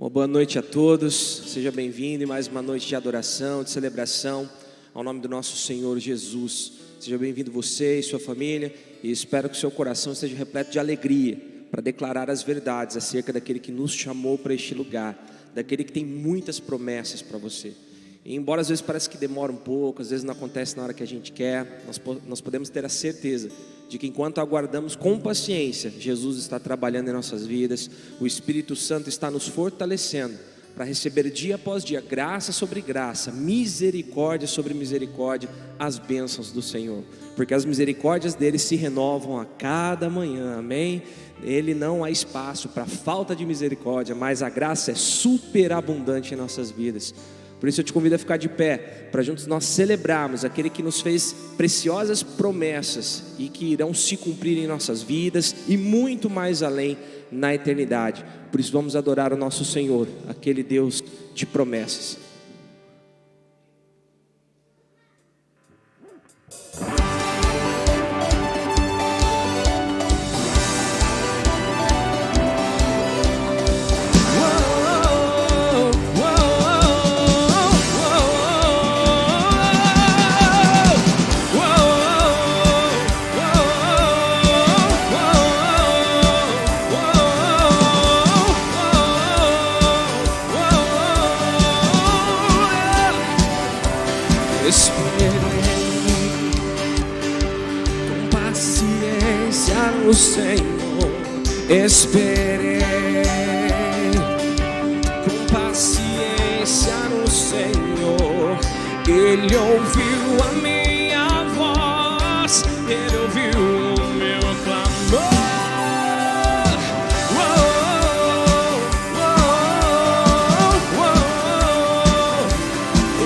Uma boa noite a todos, seja bem-vindo em mais uma noite de adoração, de celebração ao nome do nosso Senhor Jesus. Seja bem-vindo você e sua família, e espero que o seu coração esteja repleto de alegria para declarar as verdades acerca daquele que nos chamou para este lugar, daquele que tem muitas promessas para você. E embora às vezes parece que demora um pouco, às vezes não acontece na hora que a gente quer, nós podemos ter a certeza de que enquanto aguardamos com paciência, Jesus está trabalhando em nossas vidas, o Espírito Santo está nos fortalecendo para receber dia após dia, graça sobre graça, misericórdia sobre misericórdia, as bênçãos do Senhor, porque as misericórdias dele se renovam a cada manhã, amém? Ele não há espaço para falta de misericórdia, mas a graça é superabundante em nossas vidas. Por isso eu te convido a ficar de pé, para juntos nós celebrarmos aquele que nos fez preciosas promessas e que irão se cumprir em nossas vidas e muito mais além na eternidade. Por isso vamos adorar o nosso Senhor, aquele Deus de promessas. Esperei com paciência no Senhor. Ele ouviu a minha voz, Ele ouviu o meu clamor.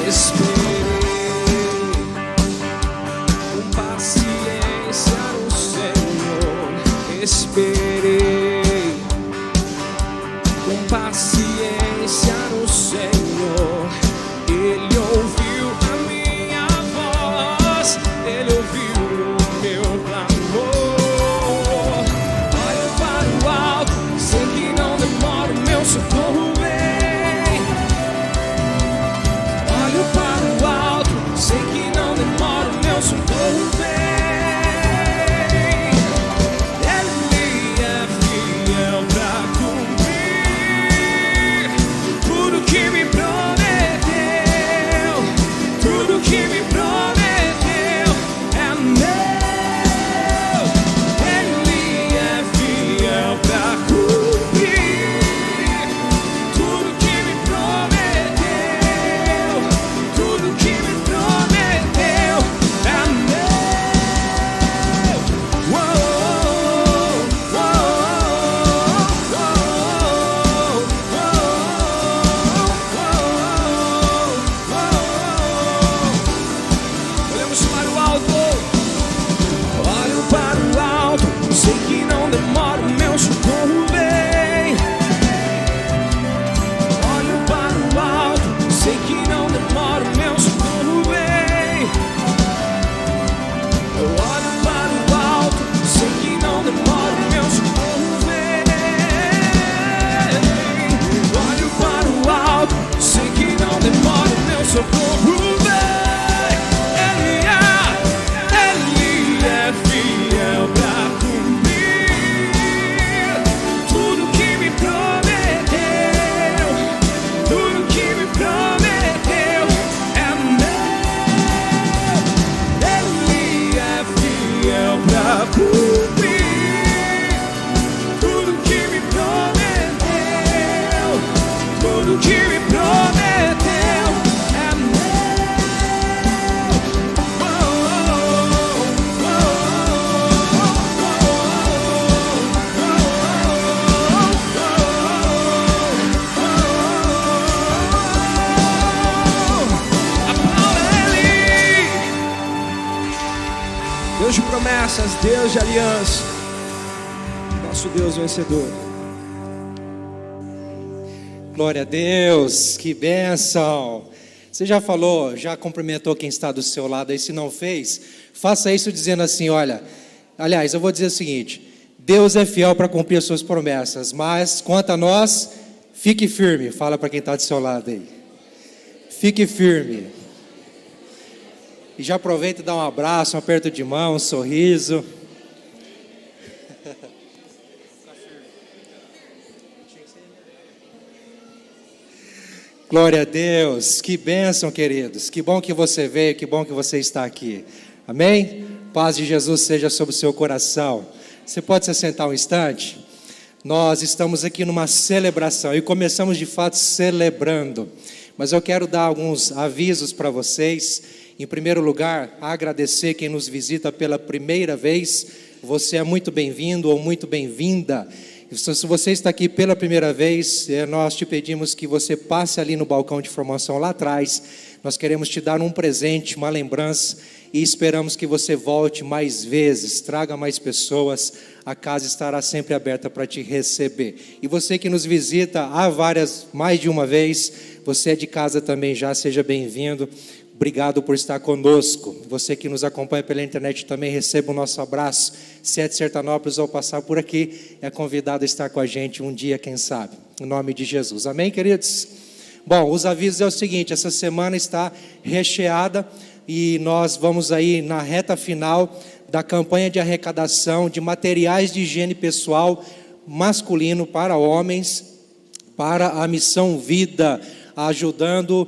Esperei com paciência no Senhor. Esperei paciência no Senhor. Ele ouviu a minha voz, Ele ouviu o meu clamor. Olho para o alto, sei que não demora, o meu socorro vem. Olho para o alto, sei que não demora, o meu socorro vem. Ele é fiel pra que me prometeu, tudo que me prometeu é meu. Ele é fiel pra cumprir tudo que me prometeu, tudo que me prometeu é meu. Sei que não demora, o meu socorro vem. Olho para o alto, sei que não demora, o meu socorro vem. Eu olho para o alto, sei que não demora, o meu socorro vem. Olho para o alto, sei que não demora, o meu socorro vem. Ele é fiel pra cumprir tudo que me prometeu, tudo que me prometeu é meu. Deus de promessas, Deus de aliança, nosso Deus vencedor. Glória a Deus, que bênção. Você já falou, já cumprimentou quem está do seu lado aí? Se não fez, faça isso dizendo assim, olha, aliás, eu vou dizer o seguinte: Deus é fiel para cumprir as suas promessas, mas quanto a nós, Fique firme, fala para quem está do seu lado aí. Fique firme. E já aproveita e dá um abraço, um aperto de mão, um sorriso. Glória a Deus, que bênção, queridos. Que bom que você veio, que bom que você está aqui. Amém? Paz de Jesus seja sobre o seu coração. Você pode se sentar um instante? Nós estamos aqui numa celebração e começamos de fato celebrando. Mas eu quero dar alguns avisos para vocês. Em primeiro lugar, agradecer quem nos visita pela primeira vez. Você é muito bem-vindo ou muito bem-vinda. Se você está aqui pela primeira vez, nós te pedimos que você passe ali no balcão de formação lá atrás. Nós queremos te dar um presente, uma lembrança, e esperamos que você volte mais vezes, traga mais pessoas. A casa estará sempre aberta para te receber. E você que nos visita mais de uma vez, você é de casa também já, seja bem-vindo. Obrigado por estar conosco. Você que nos acompanha pela internet também receba o nosso abraço. Se é de Sertanópolis ou passar por aqui, é convidado a estar com a gente um dia, quem sabe. Em nome de Jesus. Amém, queridos? Bom, os avisos é o seguinte, essa semana está recheada e nós vamos aí na reta final da campanha de arrecadação de materiais de higiene pessoal masculino para homens, para a Missão Vida, ajudando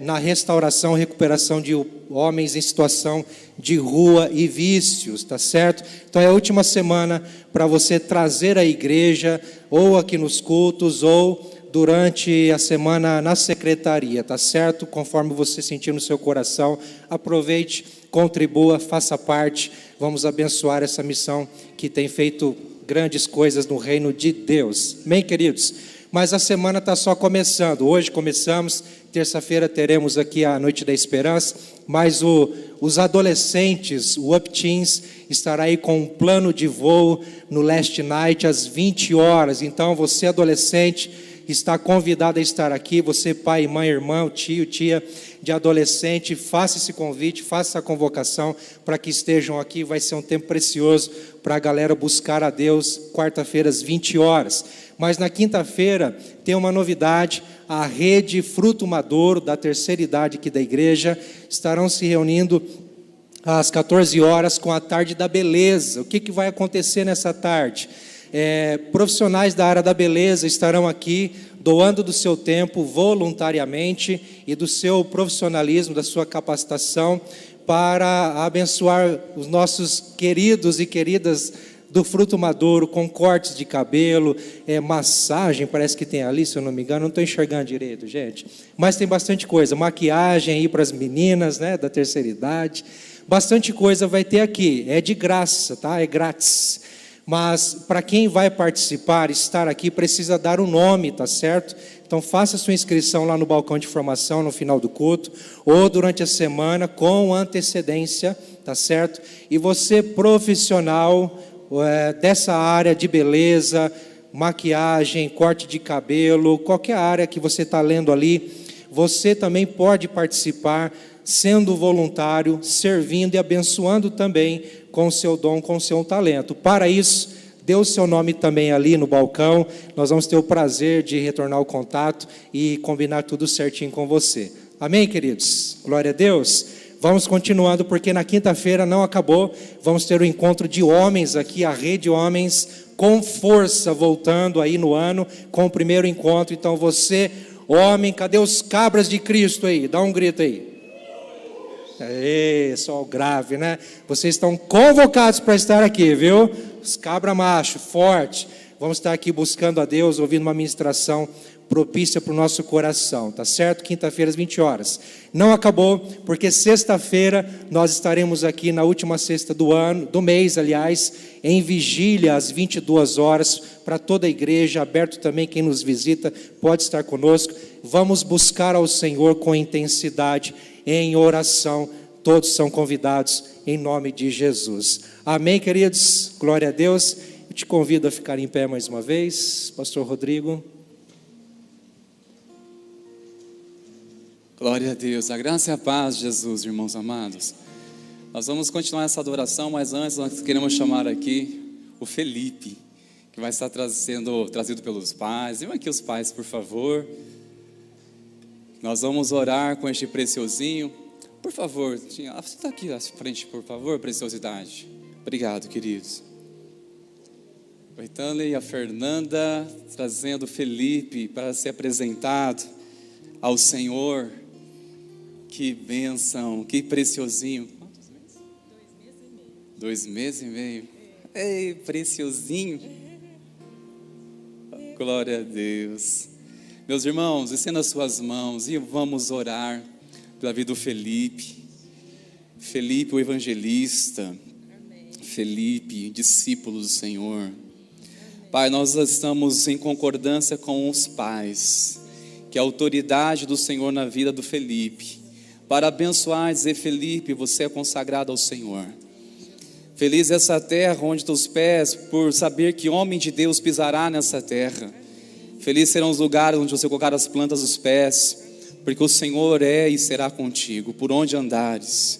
na restauração e recuperação de homens em situação de rua e vícios, tá certo? Então é a última semana para você trazer à igreja, ou aqui nos cultos, ou durante a semana na secretaria, tá certo? Conforme você sentir no seu coração, aproveite, contribua, faça parte, vamos abençoar essa missão que tem feito grandes coisas no reino de Deus. Amém, queridos? Mas a semana está só começando. Hoje começamos, terça-feira teremos aqui a Noite da Esperança, mas os adolescentes, o Up Teens, estará aí com um plano de voo no Last Night às 20 horas. Então você adolescente está convidado a estar aqui, você pai, mãe, irmão, tio, tia de adolescente, faça esse convite, faça essa convocação para que estejam aqui. Vai ser um tempo precioso para a galera buscar a Deus, quarta-feira às 20 horas. Mas na quinta-feira tem uma novidade, a rede Fruto Maduro da terceira idade aqui da igreja estarão se reunindo às 14 horas com a Tarde da Beleza. O que vai acontecer nessa tarde? Profissionais da área da beleza estarão aqui doando do seu tempo voluntariamente e do seu profissionalismo, da sua capacitação para abençoar os nossos queridos e queridas do Fruto Maduro, com cortes de cabelo, massagem, parece que tem ali, se eu não me engano, não estou enxergando direito, gente, mas tem bastante coisa, maquiagem aí para as meninas, né, da terceira idade, bastante coisa vai ter aqui, é de graça, tá? É grátis, mas para quem vai participar, estar aqui, precisa dar um nome, tá certo? Então faça sua inscrição lá no balcão de formação no final do culto, ou durante a semana com antecedência, tá certo? E você profissional dessa área de beleza, maquiagem, corte de cabelo, qualquer área que você está lendo ali, você também pode participar, sendo voluntário, servindo e abençoando também com o seu dom, com o seu talento. Para isso, dê o seu nome também ali no balcão, nós vamos ter o prazer de retornar o contato e combinar tudo certinho com você. Amém, queridos? Glória a Deus. Vamos continuando, porque na quinta-feira não acabou, vamos ter o encontro de homens aqui, a Rede Homens, com força, voltando aí no ano, com o primeiro encontro. Então você, homem, cadê os cabras de Cristo aí? Dá um grito aí. Só o grave, né? Vocês estão convocados para estar aqui, viu? Os cabra macho, forte. Vamos estar aqui buscando a Deus, ouvindo uma ministração propícia para o nosso coração, tá certo? Quinta-feira às 20 horas. Não acabou, porque sexta-feira nós estaremos aqui na última sexta do mês, aliás, em vigília às 22 horas, para toda a igreja, aberto também, quem nos visita pode estar conosco. Vamos buscar ao Senhor com intensidade, em oração, todos são convidados em nome de Jesus. Amém, queridos? Glória a Deus. Eu te convido a ficar em pé mais uma vez, pastor Rodrigo. Glória a Deus, a graça e a paz de Jesus, irmãos amados. Nós vamos continuar essa adoração, mas antes nós queremos chamar aqui o Felipe, que vai estar sendo trazido pelos pais. Venham aqui os pais, por favor. Nós vamos orar com este preciosinho. Por favor, você está aqui à frente, por favor, preciosidade. Obrigado, queridos. O Itane e a Fernanda trazendo Felipe para ser apresentado ao Senhor. Que bênção, que preciosinho. Quantos meses? 2 meses e meio. 2 meses e meio. Ei, preciosinho. Glória a Deus. Meus irmãos, estenda as suas mãos e vamos orar pela vida do Felipe. Felipe, o evangelista. Felipe, discípulo do Senhor. Pai, nós estamos em concordância com os pais, que a autoridade do Senhor na vida do Felipe, para abençoar e dizer: Felipe, você é consagrado ao Senhor. Feliz essa terra onde teus pés, por saber que homem de Deus pisará nessa terra. Feliz serão os lugares onde você colocar as plantas dos pés, porque o Senhor é e será contigo, por onde andares.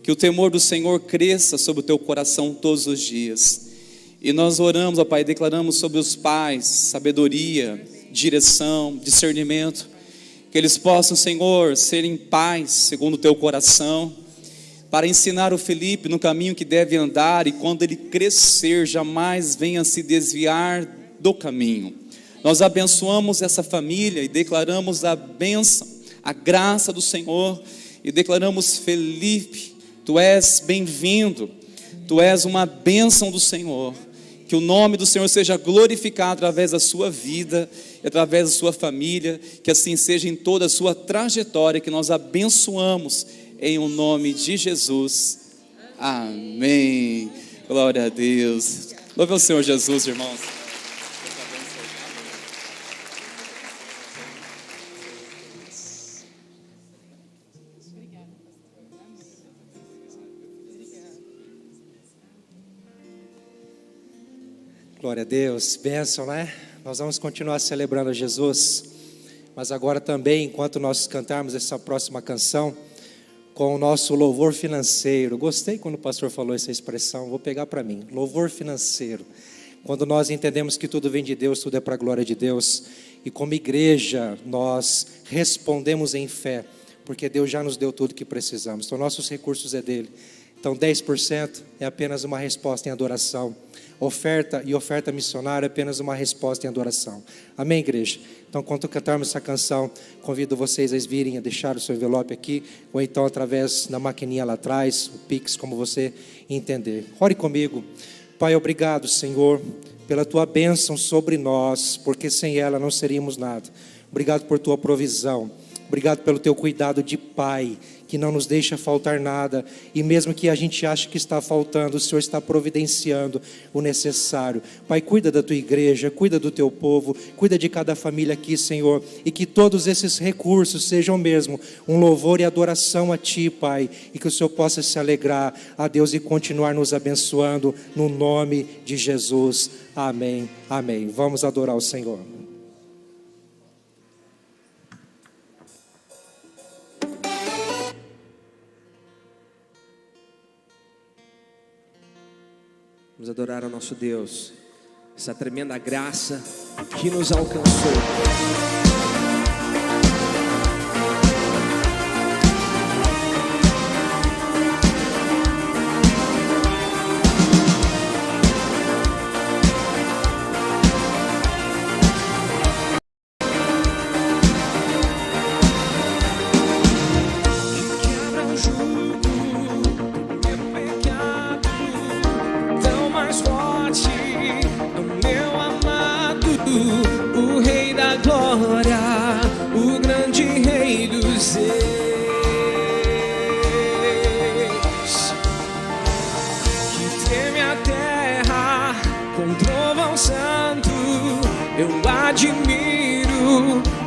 Que o temor do Senhor cresça sobre o teu coração todos os dias. E nós oramos, ó Pai, declaramos sobre os pais sabedoria, direção, discernimento, que eles possam, Senhor, serem pais segundo o teu coração, para ensinar o Felipe no caminho que deve andar, e quando ele crescer, jamais venha se desviar do caminho. Nós abençoamos essa família e declaramos a bênção, a graça do Senhor, e declaramos: Felipe, tu és bem-vindo, tu és uma bênção do Senhor. Que o nome do Senhor seja glorificado através da sua vida e através da sua família, que assim seja em toda a sua trajetória, que nós abençoamos em o nome de Jesus. Amém. Glória a Deus. Louve ao Senhor Jesus, irmãos. Glória a Deus, bênção, né? Nós vamos continuar celebrando a Jesus, mas agora também, enquanto nós cantarmos essa próxima canção, com o nosso louvor financeiro. Gostei quando o pastor falou essa expressão, vou pegar para mim, louvor financeiro. Quando nós entendemos que tudo vem de Deus, tudo é para a glória de Deus, e como igreja nós respondemos em fé, porque Deus já nos deu tudo que precisamos, então nossos recursos é dele. Então 10% é apenas uma resposta em adoração. Oferta e oferta missionária é apenas uma resposta em adoração. Amém, igreja? Então, quando cantarmos essa canção, convido vocês a virem a deixar o seu envelope aqui, ou então através da maquininha lá atrás, o Pix, como você entender. Ore comigo. Pai, obrigado, Senhor, pela tua bênção sobre nós, porque sem ela não seríamos nada. Obrigado por tua provisão. Obrigado pelo teu cuidado de Pai, que não nos deixa faltar nada, e mesmo que a gente ache que está faltando, o Senhor está providenciando o necessário. Pai, cuida da tua igreja, cuida do teu povo, cuida de cada família aqui, Senhor, e que todos esses recursos sejam mesmo um louvor e adoração a Ti, Pai, e que o Senhor possa se alegrar a Deus e continuar nos abençoando, no nome de Jesus. Amém, amém. Vamos adorar o Senhor. Vamos adorar ao nosso Deus, essa tremenda graça que nos alcançou.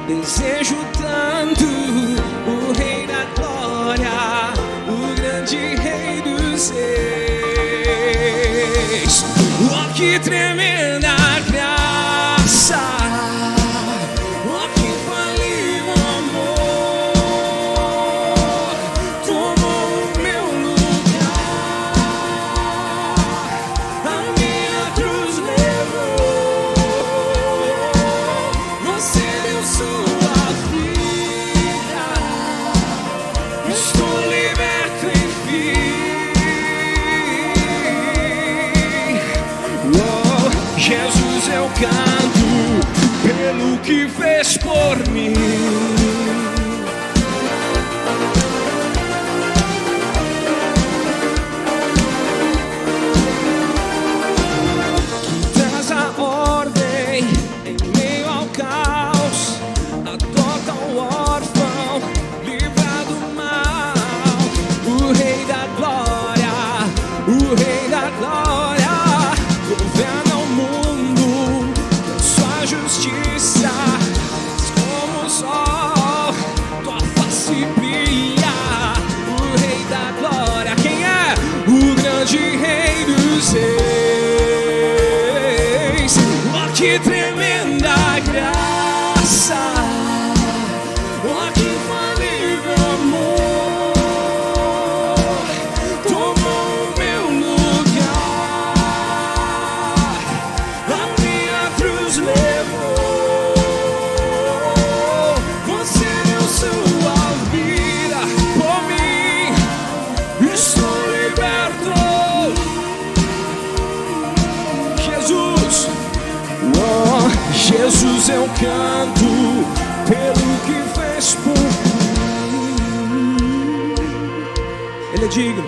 Desejo tanto o Rei da Glória, o grande Rei dos Reis. Oh, que tremenda graça! Oh, que infalível amor! Tomou o meu lugar, a minha cruz levou. canto pelo que fez por mim. Que traz a ordem em meio ao caos, adota o órfão, livra do mal. O Rei da Glória, o Rei da Glória, governa o mundo com sua justiça. Como o sol, tua face brilha. O Rei da Glória, quem é? O grande Rei dos Reis. Oh, que tremenda graça, oh, que infalível amor, tomou o meu lugar, a minha cruz levou. Você deu sua vida por mim, estou liberto. Jesus, oh, Jesus, eu canto pelo que fez por mim. Ele é digno.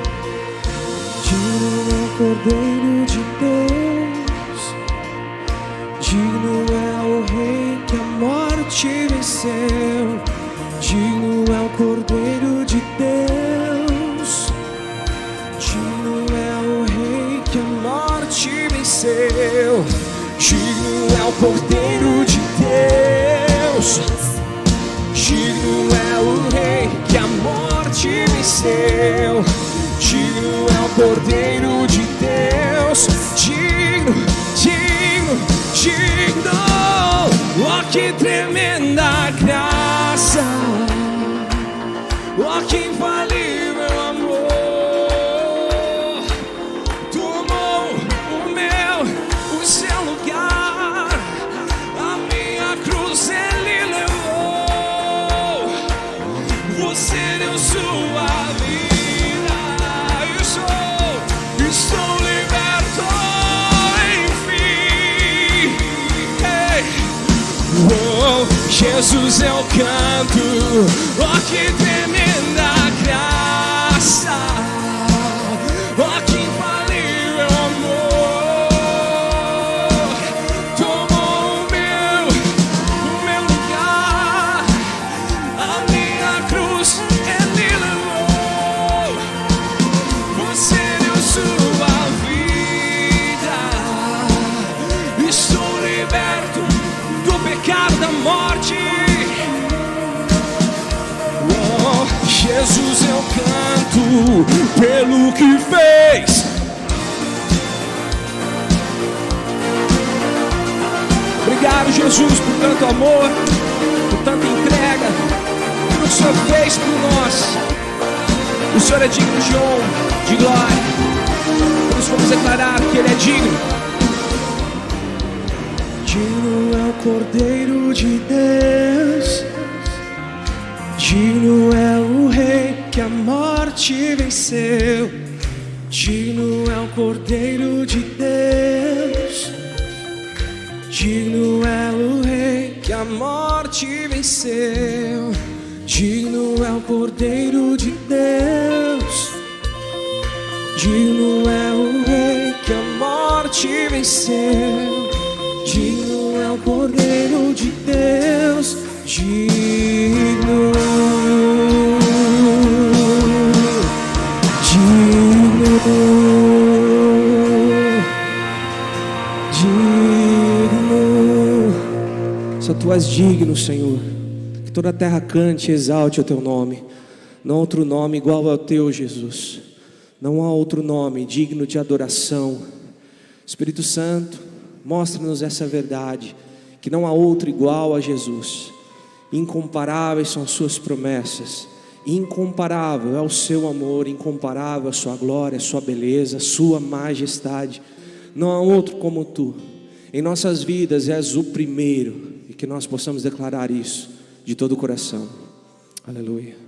Digno é o Cordeiro de Deus, digno é o Rei que a morte venceu. Digno é o Cordeiro de Deus, digno é o Rei que a morte venceu. Digno é o Cordeiro de Deus, digno é o Rei que a morte venceu. Digno é o Cordeiro de Deus, digno, digno, digno. Oh, que tremenda graça, oh, que infalível amor, tomou o seu lugar, a minha cruz ele levou. Você deu sua vida, estou liberto, enfim. Hey. Oh, Jesus, eu canto, oh, que tremenda graça, oh, que infalível amor, tomou o meu lugar, a minha cruz ele levou. Você deu sua vida, estou liberto do pecado, da morte. Oh, Jesus, eu canto pelo que fez. Obrigado, Jesus, por tanto amor, por tanta entrega, por tudo que o Senhor fez por nós. O Senhor é digno de honra, de glória. Por isso vamos declarar que Ele é digno. Digno é o Cordeiro de Deus, digno é o Rei que a morte venceu. Digno é o Cordeiro de Deus, digno é o Rei que a morte venceu. Digno é o Cordeiro de Deus, digno é o Rei que a morte venceu. Digno é o Cordeiro de Deus, digno, digno, digno. Só Tu és digno, Senhor. Que toda a terra cante e exalte o Teu nome. Não há outro nome igual ao Teu, Jesus. Não há outro nome digno de adoração. Espírito Santo, mostra-nos essa verdade, que não há outro igual a Jesus. Incomparáveis são as suas promessas, incomparável é o seu amor, incomparável a sua glória, a sua beleza, a sua majestade. Não há outro como Tu. Em nossas vidas és o primeiro, e que nós possamos declarar isso de todo o coração. Aleluia.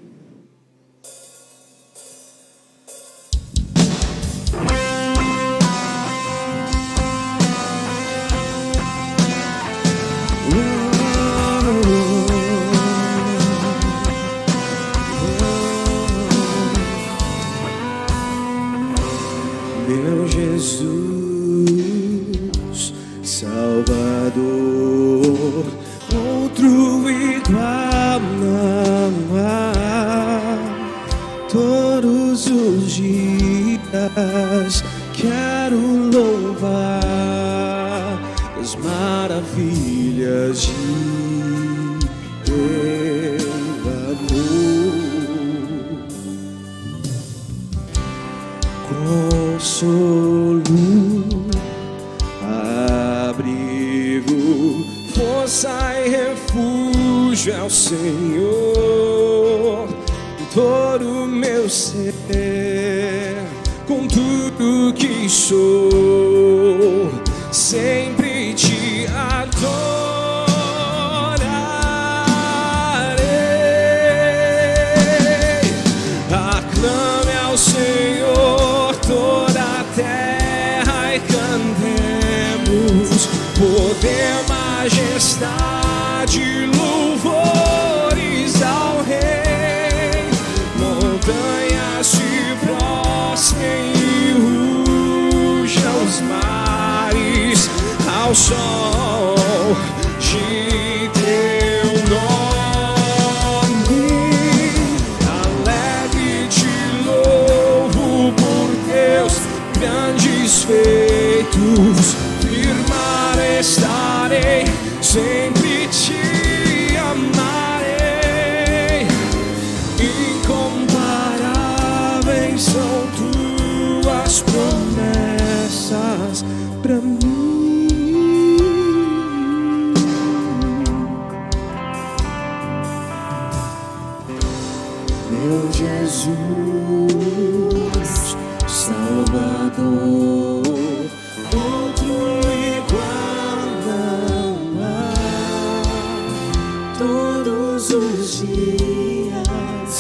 Jesus, Salvador, outro igual não há. Todos os dias quero louvar as maravilhas de teu amor. Consolo, abrigo, força e refúgio é o Senhor. Todo o meu ser, com tudo que sou, sempre te adorarei. Aclame ao Senhor toda a terra e cantemos poder, majestade, louvores ao Rei. Montanhas se prostrem e rujam os mares ao sol de teu nome. Alegre te louvo por teus grandes feitos. Firmar estarei, sempre te amarei. Incomparáveis são tuas promessas pra mim. Meu Jesus, Salvador, outro igual não há. Todos os dias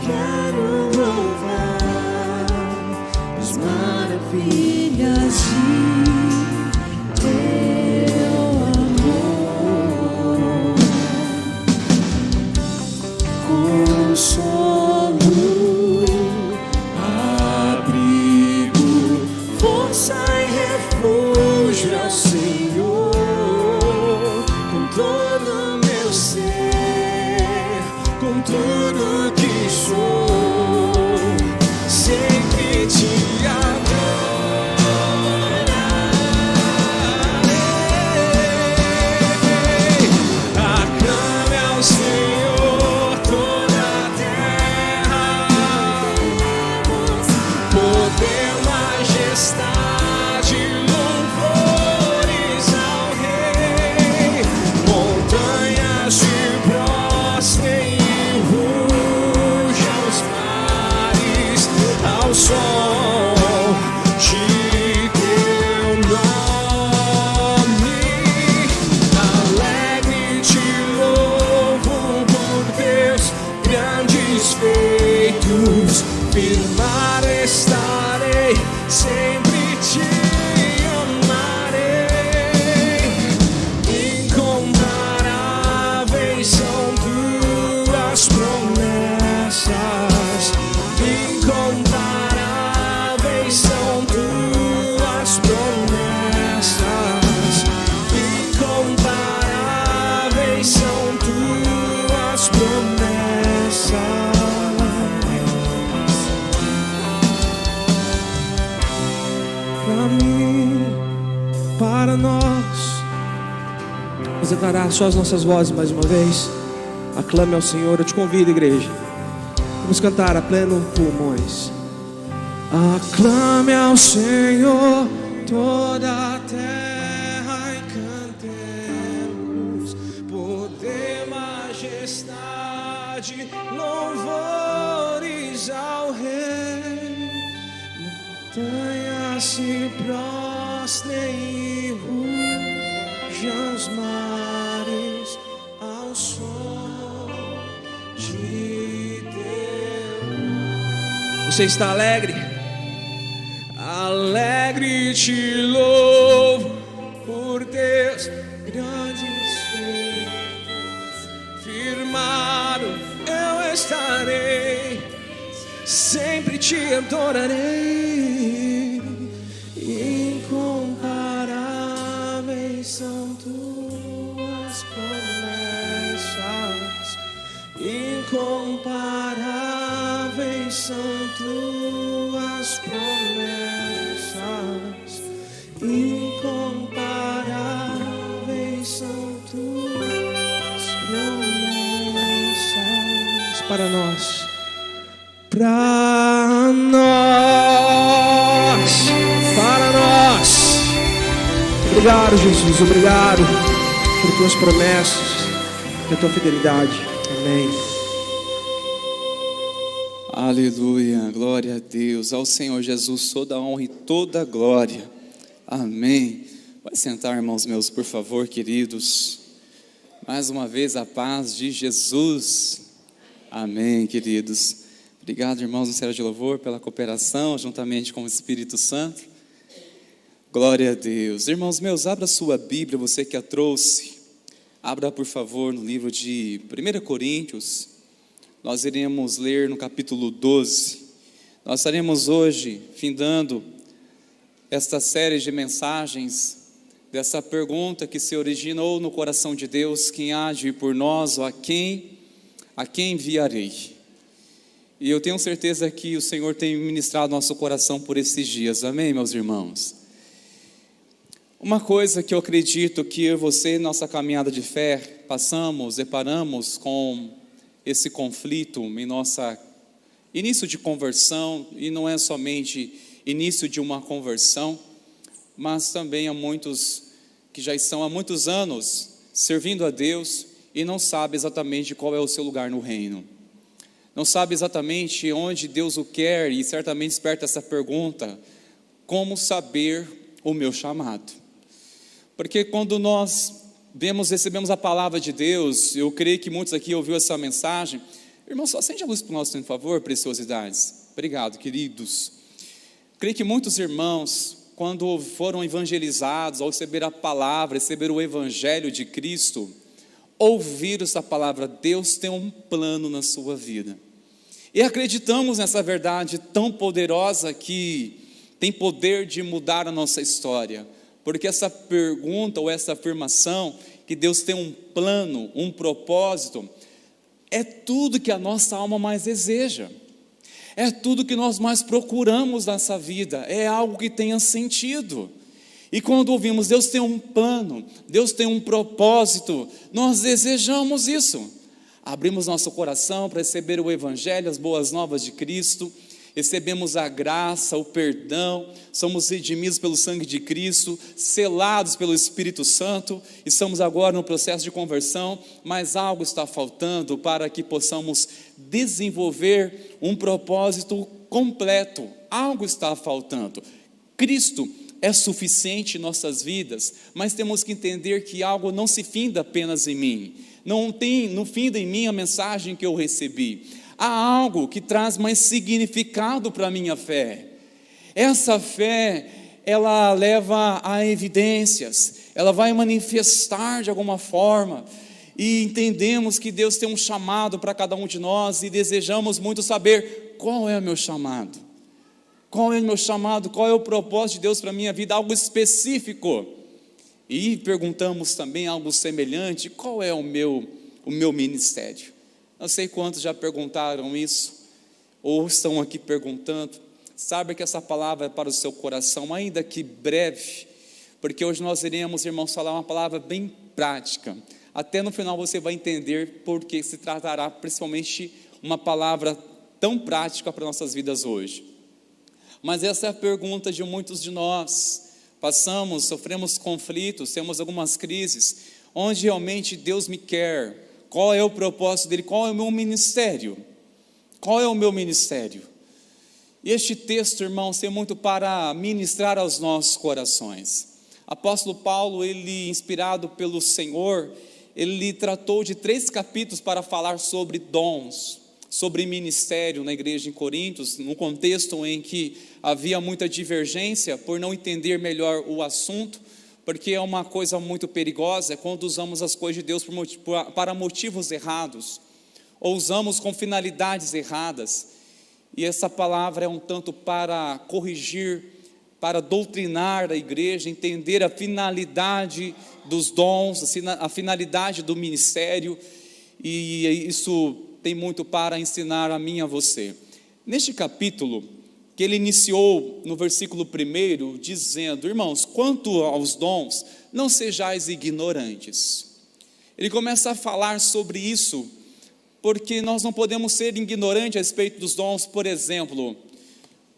quero louvar as maravilhas de teu amor. Consolo, abrigo, força e refúgio ao Senhor. Com todo o meu ser, com tudo que sou, sempre te adorarei. Aclame ao Senhor toda a terra, poder, majestade, louvores ao Rei. Montanhas se prostrem e rujam os mares ao sol de teu nome. Alegre te louvo por teus grandes feitos. Firmar estarei, sempre te amarei. Incomparáveis são tuas promessas. Incomparáveis são tuas promessas. Incomparáveis são tuas promessas. Para mim, para nós. Vamos declarar só as nossas vozes mais uma vez. Aclame ao Senhor. Eu te convido, igreja. Vamos cantar a pleno pulmões. Aclame ao Senhor toda a terra e cantemos poder, majestade, louvores ao Rei. Montanhas se prostrem e rujam os mares ao som de teu. Você está alegre? Alegre te louvo por teus grandes feitos. Firmado eu estarei, sempre te adorarei. para nós. Para nós. Para nós. Obrigado, Jesus. Obrigado por tuas promessas, pela tua fidelidade. Amém. Aleluia, glória a Deus, ao Senhor Jesus toda a honra e toda a glória, amém. Vai sentar, irmãos meus, por favor, queridos. Mais uma vez a paz de Jesus, amém, queridos. Obrigado, irmãos, no Ministério de Louvor, pela cooperação, juntamente com o Espírito Santo. Glória a Deus. Irmãos meus, abra sua Bíblia, você que a trouxe. Abra, por favor, no livro de 1 Coríntios. Nós iremos ler no capítulo 12. Nós estaremos hoje findando esta série de mensagens, dessa pergunta que se originou no coração de Deus: quem há de ir por nós, ou a quem enviarei? E eu tenho certeza que o Senhor tem ministrado nosso coração por esses dias, amém, meus irmãos? Uma coisa que eu acredito que eu e você, nossa caminhada de fé, deparamos com esse conflito em nossa início de conversão, e não é somente início de uma conversão, mas também há muitos que já estão há muitos anos servindo a Deus e não sabem exatamente qual é o seu lugar no reino, não sabe exatamente onde Deus o quer, e certamente desperta essa pergunta: como saber o meu chamado? Porque quando nós recebemos a palavra de Deus, eu creio que muitos aqui ouviram essa mensagem. Irmão, só acende a luz para nós, por favor, preciosidades. Obrigado, queridos. Creio que muitos irmãos, quando foram evangelizados, ao receber a palavra, receber o evangelho de Cristo, ouviram essa palavra: Deus tem um plano na sua vida. E acreditamos nessa verdade tão poderosa que tem poder de mudar a nossa história. Porque essa pergunta ou essa afirmação, que Deus tem um plano, um propósito, é tudo que a nossa alma mais deseja, é tudo que nós mais procuramos nessa vida, é algo que tenha sentido. E quando ouvimos Deus tem um plano, Deus tem um propósito, nós desejamos isso. Abrimos nosso coração para receber o evangelho, as boas novas de Cristo, recebemos a graça, o perdão, somos redimidos pelo sangue de Cristo, selados pelo Espírito Santo, estamos agora no processo de conversão, mas algo está faltando para que possamos desenvolver um propósito completo. Algo está faltando. Cristo é suficiente em nossas vidas, mas temos que entender que algo não se finda apenas em mim, não finda em mim a mensagem que eu recebi. Há algo que traz mais significado para a minha fé. Essa fé, ela leva a evidências, ela vai manifestar de alguma forma, e entendemos que Deus tem um chamado para cada um de nós, e desejamos muito saber: qual é o meu chamado? Qual é o meu chamado? Qual é o propósito de Deus para a minha vida? Algo específico. E perguntamos também algo semelhante: qual é o meu ministério? Não sei quantos já perguntaram isso, ou estão aqui perguntando. Sabe que essa palavra é para o seu coração, ainda que breve, porque hoje nós iremos, irmãos, falar uma palavra bem prática. Até no final você vai entender porque se tratará principalmente uma palavra tão prática para nossas vidas hoje. Mas essa é a pergunta de muitos de nós. Sofremos conflitos, temos algumas crises, onde realmente Deus me quer. Qual é o propósito dele? Qual é o meu ministério? Qual é o meu ministério? E este texto, irmãos, tem muito para ministrar aos nossos corações. Apóstolo Paulo, ele, inspirado pelo Senhor, ele tratou de 3 capítulos para falar sobre dons, sobre ministério na igreja em Coríntios, num contexto em que havia muita divergência por não entender melhor o assunto, porque é uma coisa muito perigosa quando usamos as coisas de Deus para motivos errados, ou usamos com finalidades erradas. E essa palavra é um tanto para corrigir, para doutrinar a igreja, entender a finalidade dos dons, a finalidade do ministério, e isso tem muito para ensinar a mim e a você. Neste capítulo, que ele iniciou no versículo 1, dizendo: irmãos, quanto aos dons, não sejais ignorantes. Ele começa a falar sobre isso, porque nós não podemos ser ignorantes a respeito dos dons. Por exemplo,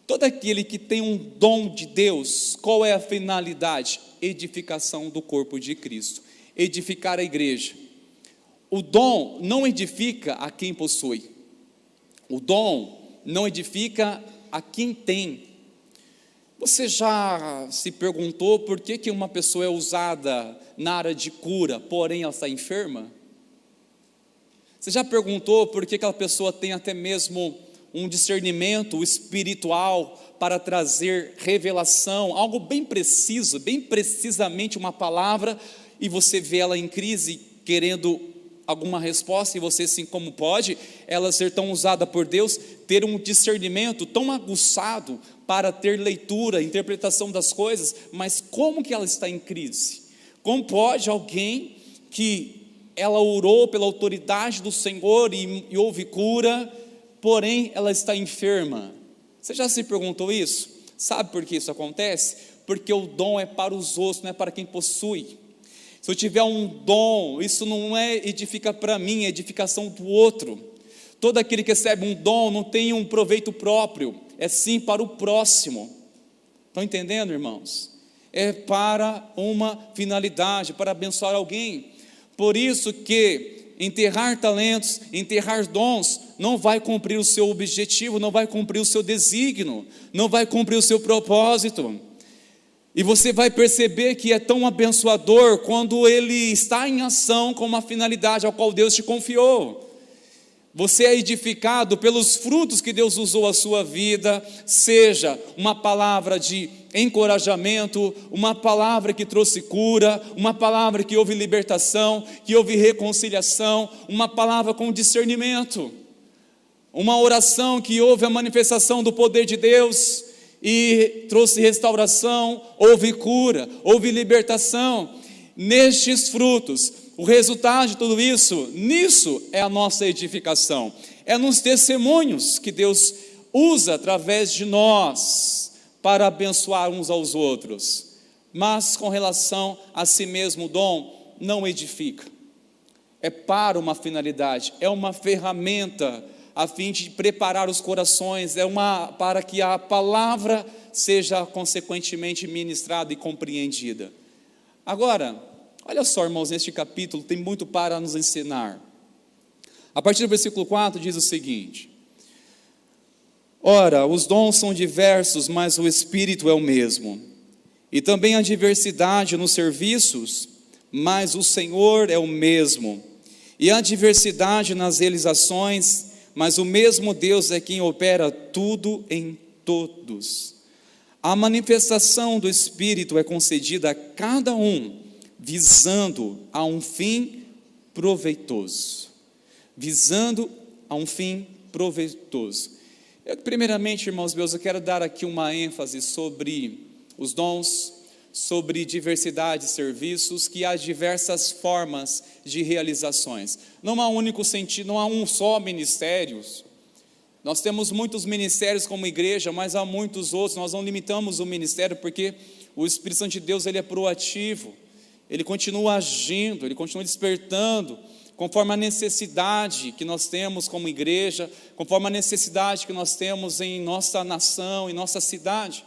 todo aquele que tem um dom de Deus, qual é a finalidade? Edificação do corpo de Cristo, edificar a igreja. O dom não edifica a quem possui, o dom não edifica a quem tem. Você já se perguntou por que uma pessoa é usada na área de cura, porém ela está enferma? Você já perguntou por que aquela pessoa tem até mesmo um discernimento espiritual para trazer revelação, algo bem preciso, bem precisamente uma palavra, e você vê ela em crise, querendo alguma resposta, e você assim, como pode ela ser tão usada por Deus, ter um discernimento tão aguçado para ter leitura, interpretação das coisas, mas como que ela está em crise? Como pode alguém que ela orou pela autoridade do Senhor e houve cura, porém ela está enferma? Você já se perguntou isso? Sabe por que isso acontece? Porque o dom é para os outros, não é para quem possui. Se eu tiver um dom, isso não edifica para mim, é edificação do outro. Todo aquele que recebe um dom não tem um proveito próprio, é sim para o próximo. Estão entendendo, irmãos? É para uma finalidade, para abençoar alguém. Por isso que enterrar talentos, enterrar dons, não vai cumprir o seu objetivo, não vai cumprir o seu desígnio, não vai cumprir o seu propósito. E você vai perceber que é tão abençoador quando ele está em ação com uma finalidade ao qual Deus te confiou. Você é edificado pelos frutos que Deus usou a sua vida, seja uma palavra de encorajamento, uma palavra que trouxe cura, uma palavra que houve libertação, que houve reconciliação, uma palavra com discernimento, uma oração que houve a manifestação do poder de Deus e trouxe restauração, houve cura, houve libertação. Nestes frutos, o resultado de tudo isso, nisso é a nossa edificação, é nos testemunhos que Deus usa através de nós para abençoar uns aos outros. Mas com relação a si mesmo, o dom não edifica, é para uma finalidade, é uma ferramenta a fim de preparar os corações, para que a palavra seja consequentemente ministrada e compreendida. Agora, olha só, irmãos, neste capítulo tem muito para nos ensinar. A partir do versículo 4 diz o seguinte: ora, os dons são diversos, mas o Espírito é o mesmo. E também há diversidade nos serviços, mas o Senhor é o mesmo. E há diversidade nas realizações, mas o mesmo Deus é quem opera tudo em todos. A manifestação do Espírito é concedida a cada um, visando a um fim proveitoso. Visando a um fim proveitoso. Primeiramente, irmãos meus, eu quero dar aqui uma ênfase sobre os dons, sobre diversidade de serviços, que há diversas formas de realizações. Não há um único sentido, não há um só ministério. Nós temos muitos ministérios como igreja, mas há muitos outros. Nós não limitamos o ministério porque o Espírito Santo de Deus, ele é proativo. Ele continua agindo, ele continua despertando, conforme a necessidade que nós temos como igreja, conforme a necessidade que nós temos em nossa nação, em nossa cidade.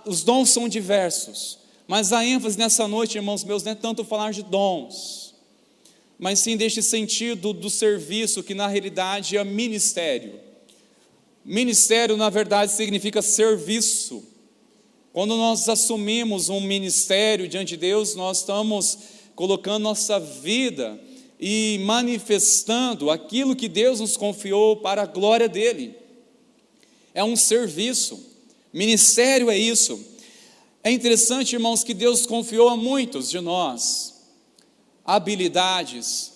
Os dons são diversos, mas a ênfase nessa noite, irmãos meus, não é tanto falar de dons, mas sim deste sentido do serviço, que na realidade é ministério. Ministério, na verdade, significa serviço. Quando nós assumimos um ministério diante de Deus, nós estamos colocando nossa vida e manifestando aquilo que Deus nos confiou para a glória dEle. É um serviço, ministério é isso. É interessante, irmãos, que Deus confiou a muitos de nós habilidades,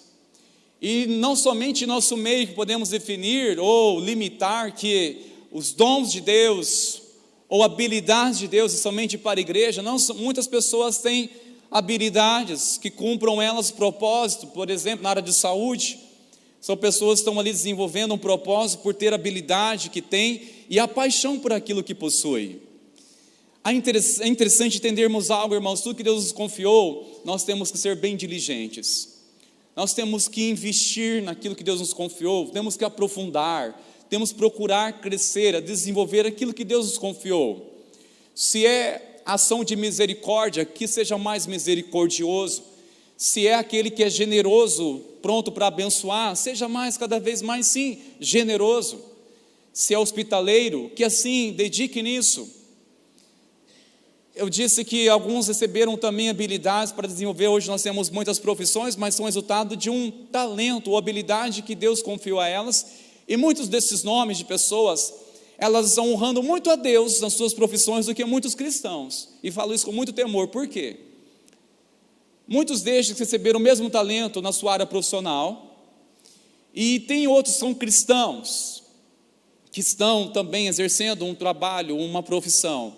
e não somente em nosso meio que podemos definir ou limitar que os dons de Deus ou habilidades de Deus é somente para a igreja. Não, muitas pessoas têm habilidades que cumpram elas propósito. Por exemplo, na área de saúde, são pessoas que estão ali desenvolvendo um propósito por ter a habilidade que tem e a paixão por aquilo que possui. É interessante entendermos algo, irmãos. Tudo que Deus nos confiou, nós temos que ser bem diligentes. nós temos que investir naquilo que Deus nos confiou, temos que aprofundar, temos que procurar crescer, a desenvolver aquilo que Deus nos confiou. Se é ação de misericórdia, que seja mais misericordioso. Se é aquele que é generoso, pronto para abençoar, seja cada vez mais sim, generoso. Se é hospitaleiro, que assim, dedique nisso. Eu disse que alguns receberam também habilidades para desenvolver. Hoje nós temos muitas profissões, mas são resultado de um talento ou habilidade que Deus confiou a elas. E muitos desses nomes de pessoas, elas estão honrando muito a Deus nas suas profissões do que muitos cristãos. E falo isso com muito temor. Por quê? Muitos destes receberam o mesmo talento na sua área profissional, e tem outros que são cristãos, que estão também exercendo um trabalho, uma profissão.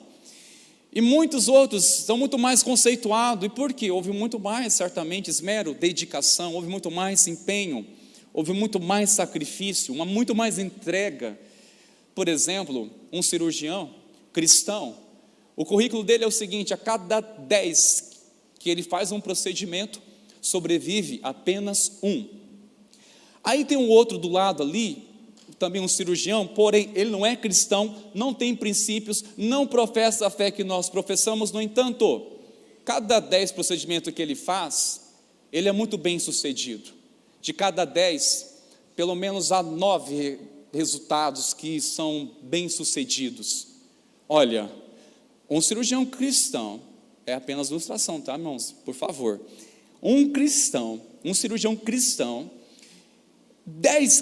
E muitos outros são muito mais conceituados. E por quê? Houve muito mais, certamente, esmero, dedicação, houve muito mais empenho, houve muito mais sacrifício, muito mais entrega. Por exemplo, um cirurgião cristão, o currículo dele é o seguinte: a cada 10 que ele faz um procedimento, sobrevive apenas 1. Aí tem um outro do lado ali, também um cirurgião, porém ele não é cristão, não tem princípios, não professa a fé que nós professamos. No entanto, cada 10 procedimentos que ele faz, ele é muito bem sucedido. De cada 10, pelo menos há 9 resultados que são bem sucedidos. Olha, um cirurgião cristão, é apenas ilustração, tá, irmãos? Por favor. Um cirurgião cristão,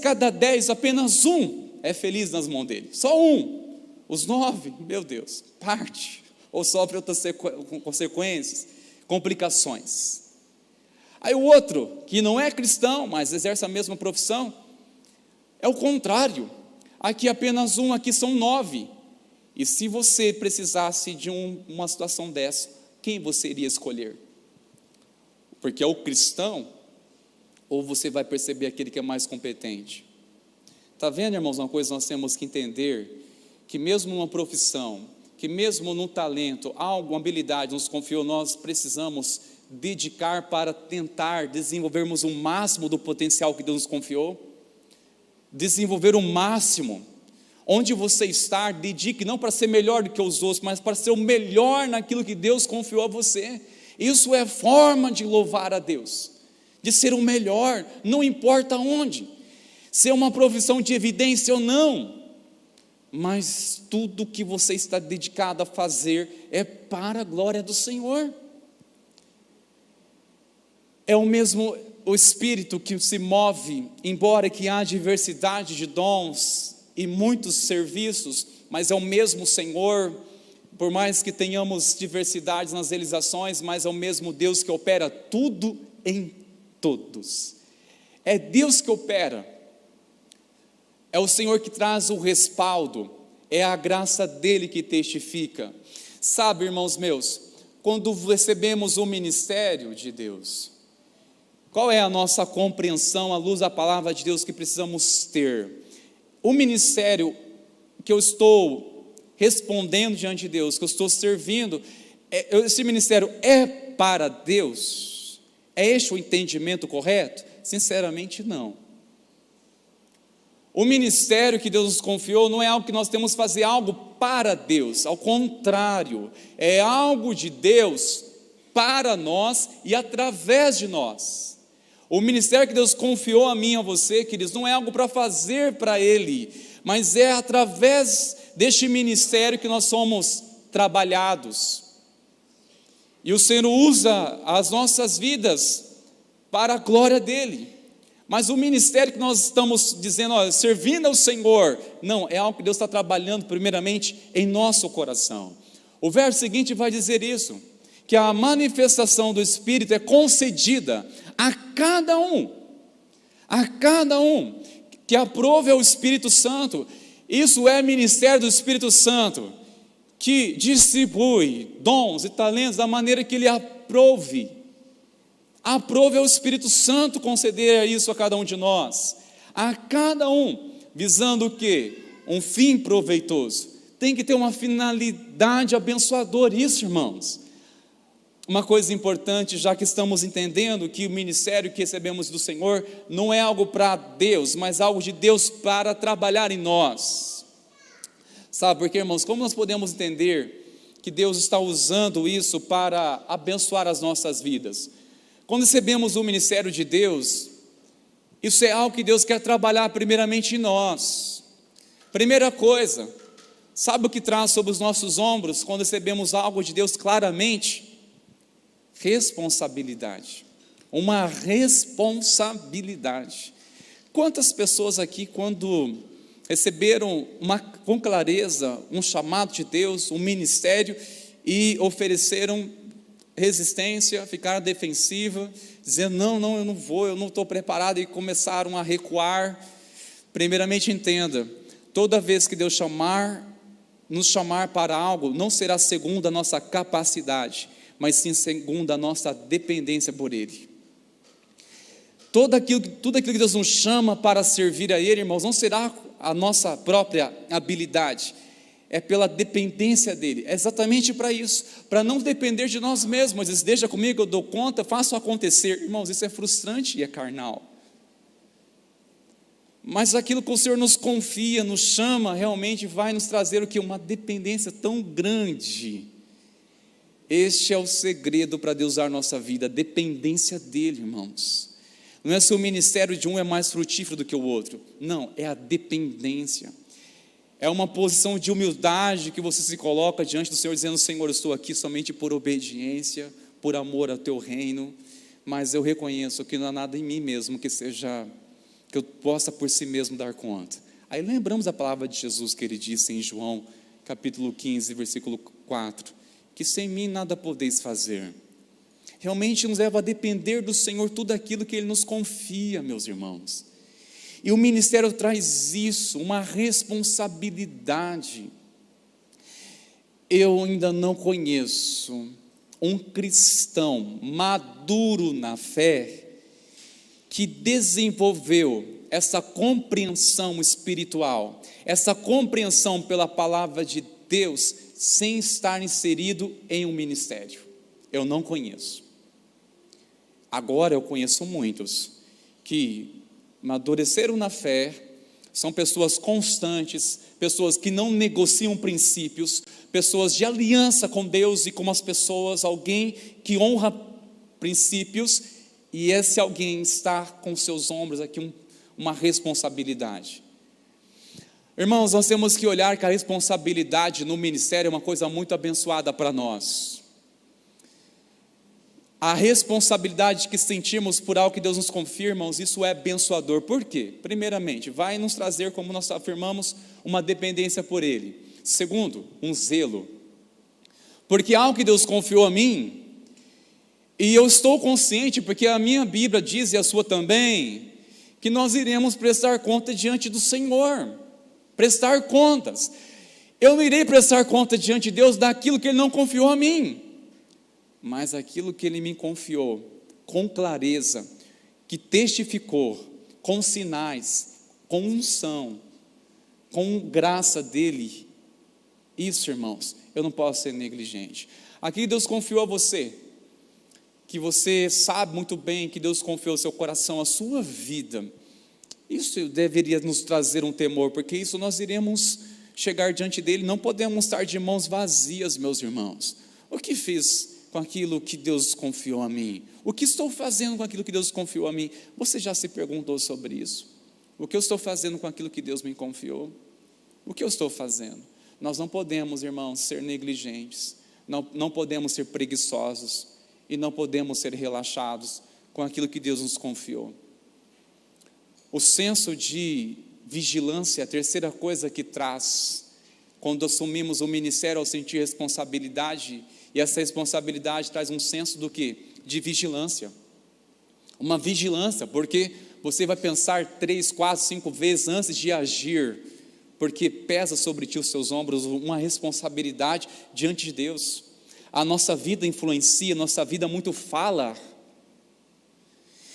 cada 10, apenas 1 é feliz nas mãos dele. Só 1. Os 9, meu Deus, parte, ou sofre outras consequências, complicações. Aí o outro, que não é cristão, mas exerce a mesma profissão, é o contrário. Aqui apenas 1, aqui são 9. E se você precisasse de uma situação dessa, quem você iria escolher? Porque é o cristão, ou você vai perceber aquele que é mais competente? Está vendo, irmãos, uma coisa nós temos que entender, que mesmo numa profissão, que mesmo num talento, algo, uma habilidade nos confiou, nós precisamos dedicar para tentar desenvolvermos o máximo do potencial que Deus nos confiou, desenvolver o máximo. Onde você está, dedique não para ser melhor do que os outros, mas para ser o melhor naquilo que Deus confiou a você. Isso é forma de louvar a Deus, de ser o melhor, não importa onde, se é uma profissão de evidência ou não, mas tudo que você está dedicado a fazer é para a glória do Senhor. É o mesmo o Espírito que se move, embora que há diversidade de dons e muitos serviços, mas é o mesmo Senhor. Por mais que tenhamos diversidades nas realizações, mas é o mesmo Deus que opera tudo em todos. É Deus que opera, é o Senhor que traz o respaldo, é a graça dele que testifica. Sabe, irmãos meus, quando recebemos o ministério de Deus, qual é a nossa compreensão à luz da palavra de Deus que precisamos ter? O ministério que eu estou respondendo diante de Deus, que eu estou servindo, esse ministério é para Deus? É este o entendimento correto? Sinceramente, não. O ministério que Deus nos confiou não é algo que nós temos que fazer algo para Deus, ao contrário, é algo de Deus para nós e através de nós. O ministério que Deus confiou a mim e a você, queridos, não é algo para fazer para Ele, mas é através deste ministério que nós somos trabalhados. E o Senhor usa as nossas vidas para a glória dEle. Mas o ministério que nós estamos dizendo, servindo ao Senhor, não, é algo que Deus está trabalhando primeiramente em nosso coração. O verso seguinte vai dizer isso, que a manifestação do Espírito é concedida a cada um que aprove ao Espírito Santo. Isso é ministério do Espírito Santo, que distribui dons e talentos da maneira que Ele aprove. Aprove ao Espírito Santo conceder isso a cada um de nós, a cada um, visando o quê? Um fim proveitoso. Tem que ter uma finalidade abençoadora, isso, irmãos. uma coisa importante, já que estamos entendendo que o ministério que recebemos do Senhor não é algo para Deus, mas algo de Deus para trabalhar em nós. Sabe por quê, irmãos? Como nós podemos entender que Deus está usando isso para abençoar as nossas vidas? Quando recebemos o ministério de Deus, isso é algo que Deus quer trabalhar primeiramente em nós. Primeira coisa, sabe o que traz sobre os nossos ombros quando recebemos algo de Deus claramente? Responsabilidade. Uma responsabilidade. Quantas pessoas aqui, quando receberam com clareza um chamado de Deus, um ministério, e ofereceram resistência, ficaram defensiva, dizendo, não, eu não vou, eu não estou preparado, e começaram a recuar. Primeiramente entenda, toda vez que Deus nos chamar para algo, não será segundo a nossa capacidade, mas sim segundo a nossa dependência por Ele. Tudo aquilo que Deus nos chama para servir a Ele, irmãos, não será a nossa própria habilidade, é pela dependência dEle, é exatamente para isso, para não depender de nós mesmos. Diz, deixa comigo, eu dou conta, faço acontecer. Irmãos, isso é frustrante e é carnal. Mas aquilo que o Senhor nos confia, nos chama, realmente vai nos trazer o que? Uma dependência tão grande. Este é o segredo para Deus usar nossa vida, a dependência dEle, irmãos. Não é se o ministério de um é mais frutífero do que o outro, não, é a dependência. É uma posição de humildade que você se coloca diante do Senhor, dizendo, Senhor, eu estou aqui somente por obediência, por amor ao Teu reino, mas eu reconheço que não há nada em mim mesmo que eu possa por si mesmo dar conta. Aí lembramos a palavra de Jesus que Ele disse em João, capítulo 15, versículo 4, que sem mim nada podeis fazer. Realmente nos leva a depender do Senhor tudo aquilo que Ele nos confia, meus irmãos. E o ministério traz isso, uma responsabilidade. Eu ainda não conheço um cristão maduro na fé que desenvolveu essa compreensão espiritual, essa compreensão pela palavra de Deus, sem estar inserido em um ministério. Eu não conheço. Agora eu conheço muitos que amadureceram na fé, são pessoas constantes, pessoas que não negociam princípios, pessoas de aliança com Deus e com as pessoas, alguém que honra princípios, e esse alguém está com seus ombros aqui uma responsabilidade. Irmãos, nós temos que olhar que a responsabilidade no ministério é uma coisa muito abençoada para nós. A responsabilidade que sentimos por algo que Deus nos confia, irmãos, isso é abençoador. Por quê? Primeiramente, vai nos trazer, como nós afirmamos, uma dependência por Ele. Segundo, um zelo. Porque algo que Deus confiou a mim, e eu estou consciente, porque a minha Bíblia diz, e a sua também, que nós iremos prestar conta diante do Senhor. Prestar contas. Eu não irei prestar conta diante de Deus daquilo que Ele não confiou a mim, mas aquilo que Ele me confiou, com clareza, que testificou, com sinais, com unção, com graça dEle. Isso, irmãos, eu não posso ser negligente. Aqui Deus confiou a você, que você sabe muito bem que Deus confiou o seu coração, a sua vida. Isso deveria nos trazer um temor, porque isso nós iremos chegar diante dEle, não podemos estar de mãos vazias, meus irmãos. O que fiz com aquilo que Deus confiou a mim? O que estou fazendo com aquilo que Deus confiou a mim? Você já se perguntou sobre isso? O que eu estou fazendo com aquilo que Deus me confiou? O que eu estou fazendo? Nós não podemos, irmãos, ser negligentes, não podemos ser preguiçosos e não podemos ser relaxados com aquilo que Deus nos confiou. O senso de vigilância é a terceira coisa que traz quando assumimos o ministério, ao sentir responsabilidade. E essa responsabilidade traz um senso do quê? De vigilância. Uma vigilância, porque você vai pensar 3, 4, 5 vezes antes de agir, porque pesa sobre ti os seus ombros uma responsabilidade diante de Deus. A nossa vida influencia, a nossa vida muito fala.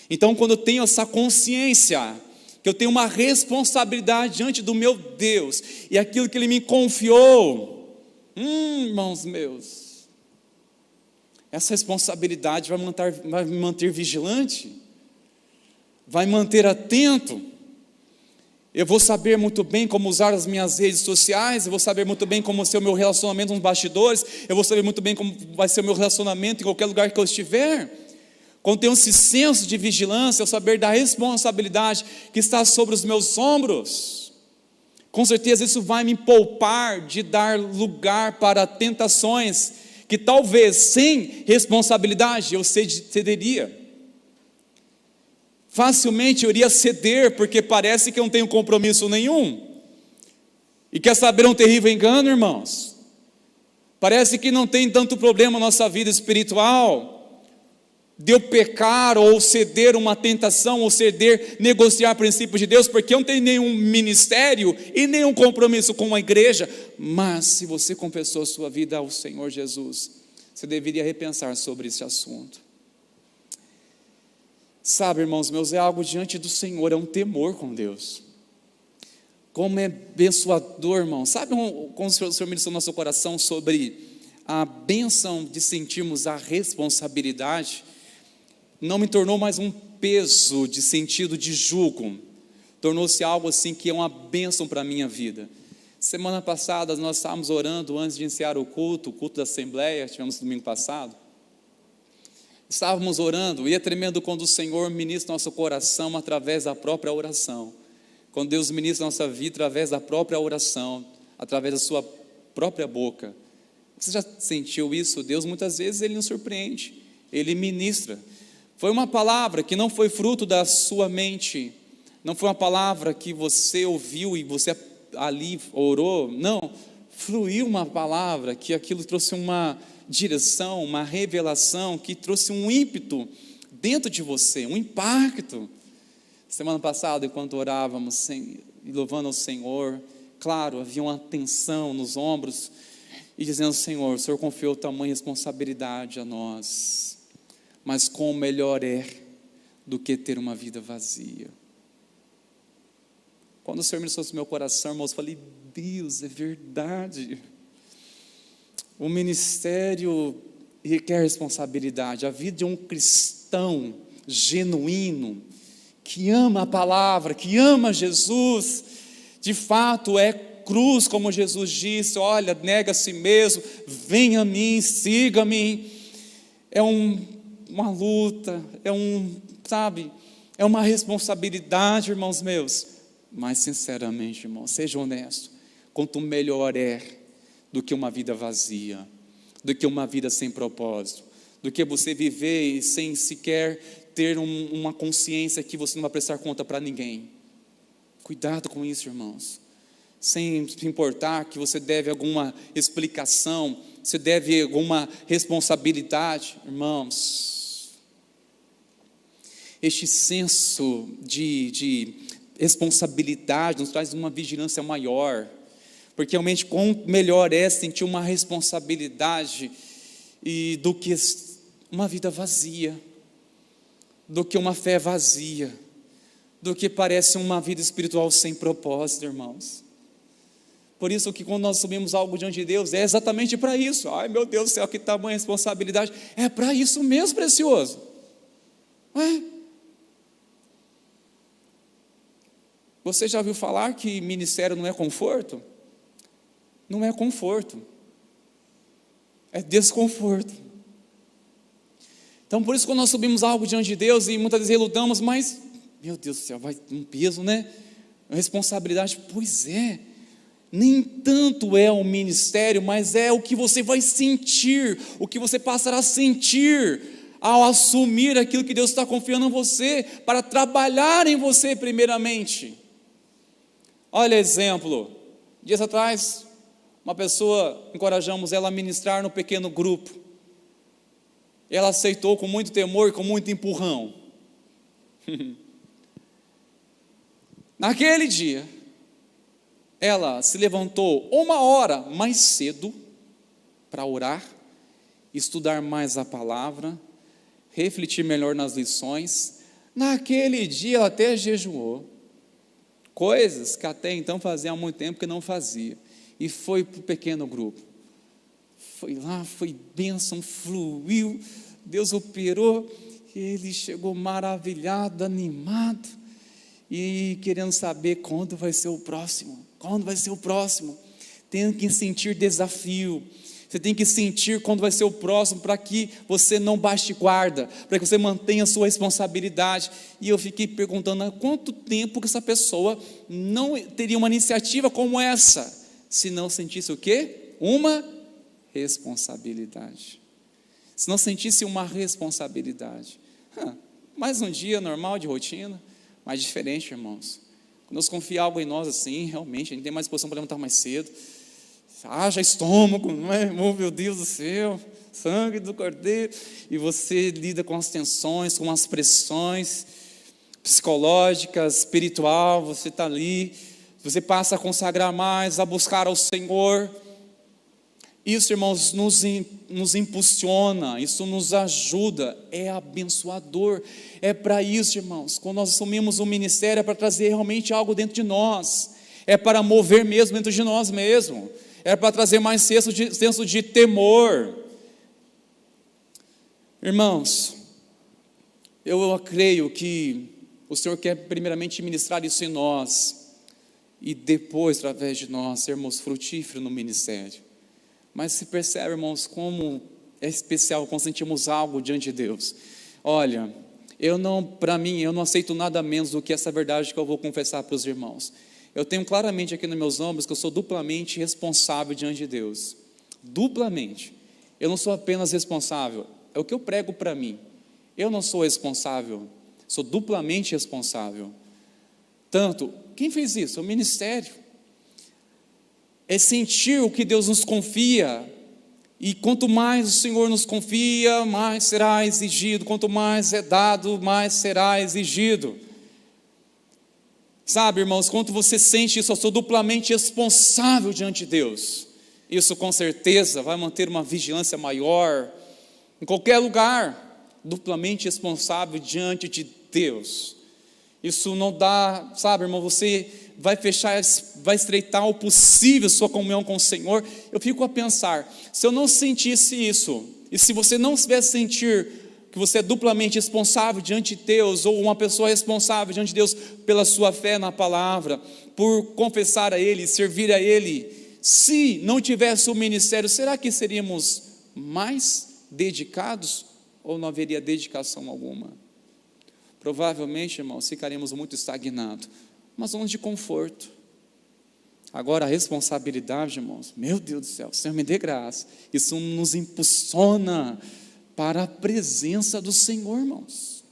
Então, quando eu tenho essa consciência, que eu tenho uma responsabilidade diante do meu Deus, e aquilo que Ele me confiou, irmãos meus, Essa responsabilidade vai me manter vigilante, vai me manter atento. Eu vou saber muito bem como usar as minhas redes sociais, eu vou saber muito bem como ser o meu relacionamento nos bastidores, eu vou saber muito bem como vai ser o meu relacionamento em qualquer lugar que eu estiver. Quando tenho esse senso de vigilância, eu saber da responsabilidade que está sobre os meus ombros, com certeza isso vai me poupar de dar lugar para tentações que talvez sem responsabilidade eu cederia. Facilmente eu iria ceder, porque parece que eu não tenho compromisso nenhum. E quer saber um terrível engano, irmãos? Parece que não tem tanto problema na nossa vida espiritual, de eu pecar, ou ceder uma tentação, ou ceder, negociar princípios de Deus, porque eu não tenho nenhum ministério, e nenhum compromisso com a igreja. Mas se você confessou a sua vida ao Senhor Jesus, você deveria repensar sobre esse assunto. Sabe, irmãos meus, é algo diante do Senhor, é um temor com Deus. Como é abençoador, irmão. Sabe como o Senhor ministrou no nosso coração sobre a bênção de sentirmos a responsabilidade? Não me tornou mais um peso de sentido de jugo, tornou-se algo assim que é uma bênção para a minha vida. Semana passada nós estávamos orando antes de iniciar o culto da Assembleia, tivemos domingo passado. Estávamos orando, e é tremendo quando o Senhor ministra nosso coração através da própria oração. Quando Deus ministra nossa vida através da própria oração, através da sua própria boca. Você já sentiu isso? Deus muitas vezes Ele nos surpreende, Ele ministra. Foi uma palavra que não foi fruto da sua mente, não foi uma palavra que você ouviu e você ali orou, não, fluiu uma palavra que aquilo trouxe uma direção, uma revelação, que trouxe um ímpeto dentro de você, um impacto. Semana passada, enquanto orávamos e louvando ao Senhor, claro, havia uma tensão nos ombros, e dizendo: Senhor, o Senhor confiou tamanha responsabilidade a nós, mas quão melhor é do que ter uma vida vazia. Quando o Senhor ministrou no meu coração, irmãos, eu falei: Deus, é verdade. O ministério requer responsabilidade. A vida de um cristão genuíno, que ama a palavra, que ama Jesus, de fato é cruz, como Jesus disse: olha, nega a si mesmo, venha a mim, siga-me. É uma luta, é uma responsabilidade, irmãos meus. Mas sinceramente, irmão, seja honesto, quanto melhor é do que uma vida vazia, do que uma vida sem propósito, do que você viver sem sequer ter uma consciência que você não vai prestar conta para ninguém. Cuidado com isso, irmãos. Sem se importar que você deve alguma explicação, você deve alguma responsabilidade, irmãos. Este senso de responsabilidade nos traz uma vigilância maior, porque realmente quão melhor é sentir uma responsabilidade do que uma vida vazia, do que uma fé vazia, do que parece uma vida espiritual sem propósito, irmãos. Por isso que quando nós assumimos algo diante de Deus, é exatamente para isso. Ai, meu Deus do céu, que tamanha responsabilidade. É para isso mesmo, precioso. Você já ouviu falar que ministério não é conforto? Não é conforto, é desconforto. Então por isso quando nós subimos algo diante de Deus e muitas vezes relutamos, mas meu Deus do céu, vai um peso, né? Uma responsabilidade, pois é. Nem tanto é o ministério, mas é o que você vai sentir, o que você passará a sentir ao assumir aquilo que Deus está confiando em você, para trabalhar em você primeiramente. Olha exemplo, dias atrás, uma pessoa, encorajamos ela a ministrar no pequeno grupo. Ela aceitou com muito temor e com muito empurrão. Naquele dia, ela se levantou 1 hora mais cedo para orar, estudar mais a palavra, refletir melhor nas lições. Naquele dia ela até jejuou, coisas que até então fazia há muito tempo que não fazia, e foi para o pequeno grupo. foi lá, foi bênção, fluiu, Deus operou, e ele chegou maravilhado, animado, e querendo saber quando vai ser o próximo, tem que sentir desafio, você tem que sentir quando vai ser o próximo, para que você não baixe guarda, para que você mantenha a sua responsabilidade. E eu fiquei perguntando, há quanto tempo que essa pessoa não teria uma iniciativa como essa, se não sentisse o quê? Uma responsabilidade. Se não sentisse uma responsabilidade. Mais um dia normal de rotina, mas diferente, irmãos. Quando Deus confia algo em nós assim, realmente, a gente tem mais disposição para levantar mais cedo. Haja estômago, não é? Oh, meu Deus do céu, sangue do Cordeiro. E você lida com as tensões, com as pressões psicológicas, espiritual, você está ali, você passa a consagrar mais, a buscar ao Senhor. Isso, irmãos, nos impulsiona, isso nos ajuda, é abençoador. É para isso, irmãos, quando nós assumimos um ministério, é para trazer realmente algo dentro de nós, é para mover mesmo dentro de nós mesmos, é para trazer mais senso de temor. Irmãos, eu creio que o Senhor quer primeiramente ministrar isso em nós, e depois, através de nós, sermos frutíferos no ministério. Mas se percebe, irmãos, como é especial quando sentimos algo diante de Deus. Olha, para mim, eu não aceito nada menos do que essa verdade que eu vou confessar para os irmãos. Eu tenho claramente aqui nos meus ombros que eu sou duplamente responsável diante de Deus. Duplamente. Eu não sou apenas responsável, é o que eu prego para mim. Eu não sou responsável, sou duplamente responsável. Tanto, quem fez isso? O ministério. É sentir o que Deus nos confia, e quanto mais o Senhor nos confia, mais será exigido, quanto mais é dado, mais será exigido. Sabe, irmãos, quando você sente isso, eu sou duplamente responsável diante de Deus, isso com certeza vai manter uma vigilância maior, em qualquer lugar, duplamente responsável diante de Deus. Isso não dá, sabe, irmão, você vai fechar, vai estreitar o possível sua comunhão com o Senhor. Eu fico a pensar, se eu não sentisse isso, e se você não tivesse sentir que você é duplamente responsável diante de Deus, ou uma pessoa responsável diante de Deus pela sua fé na palavra, por confessar a Ele, servir a Ele, se não tivesse o ministério, será que seríamos mais dedicados, ou não haveria dedicação alguma? Provavelmente, irmãos, ficaríamos muito estagnados, uma zona de conforto. Agora a responsabilidade, irmãos, meu Deus do céu, Senhor me dê graça, isso nos impulsiona para a presença do Senhor, irmãos,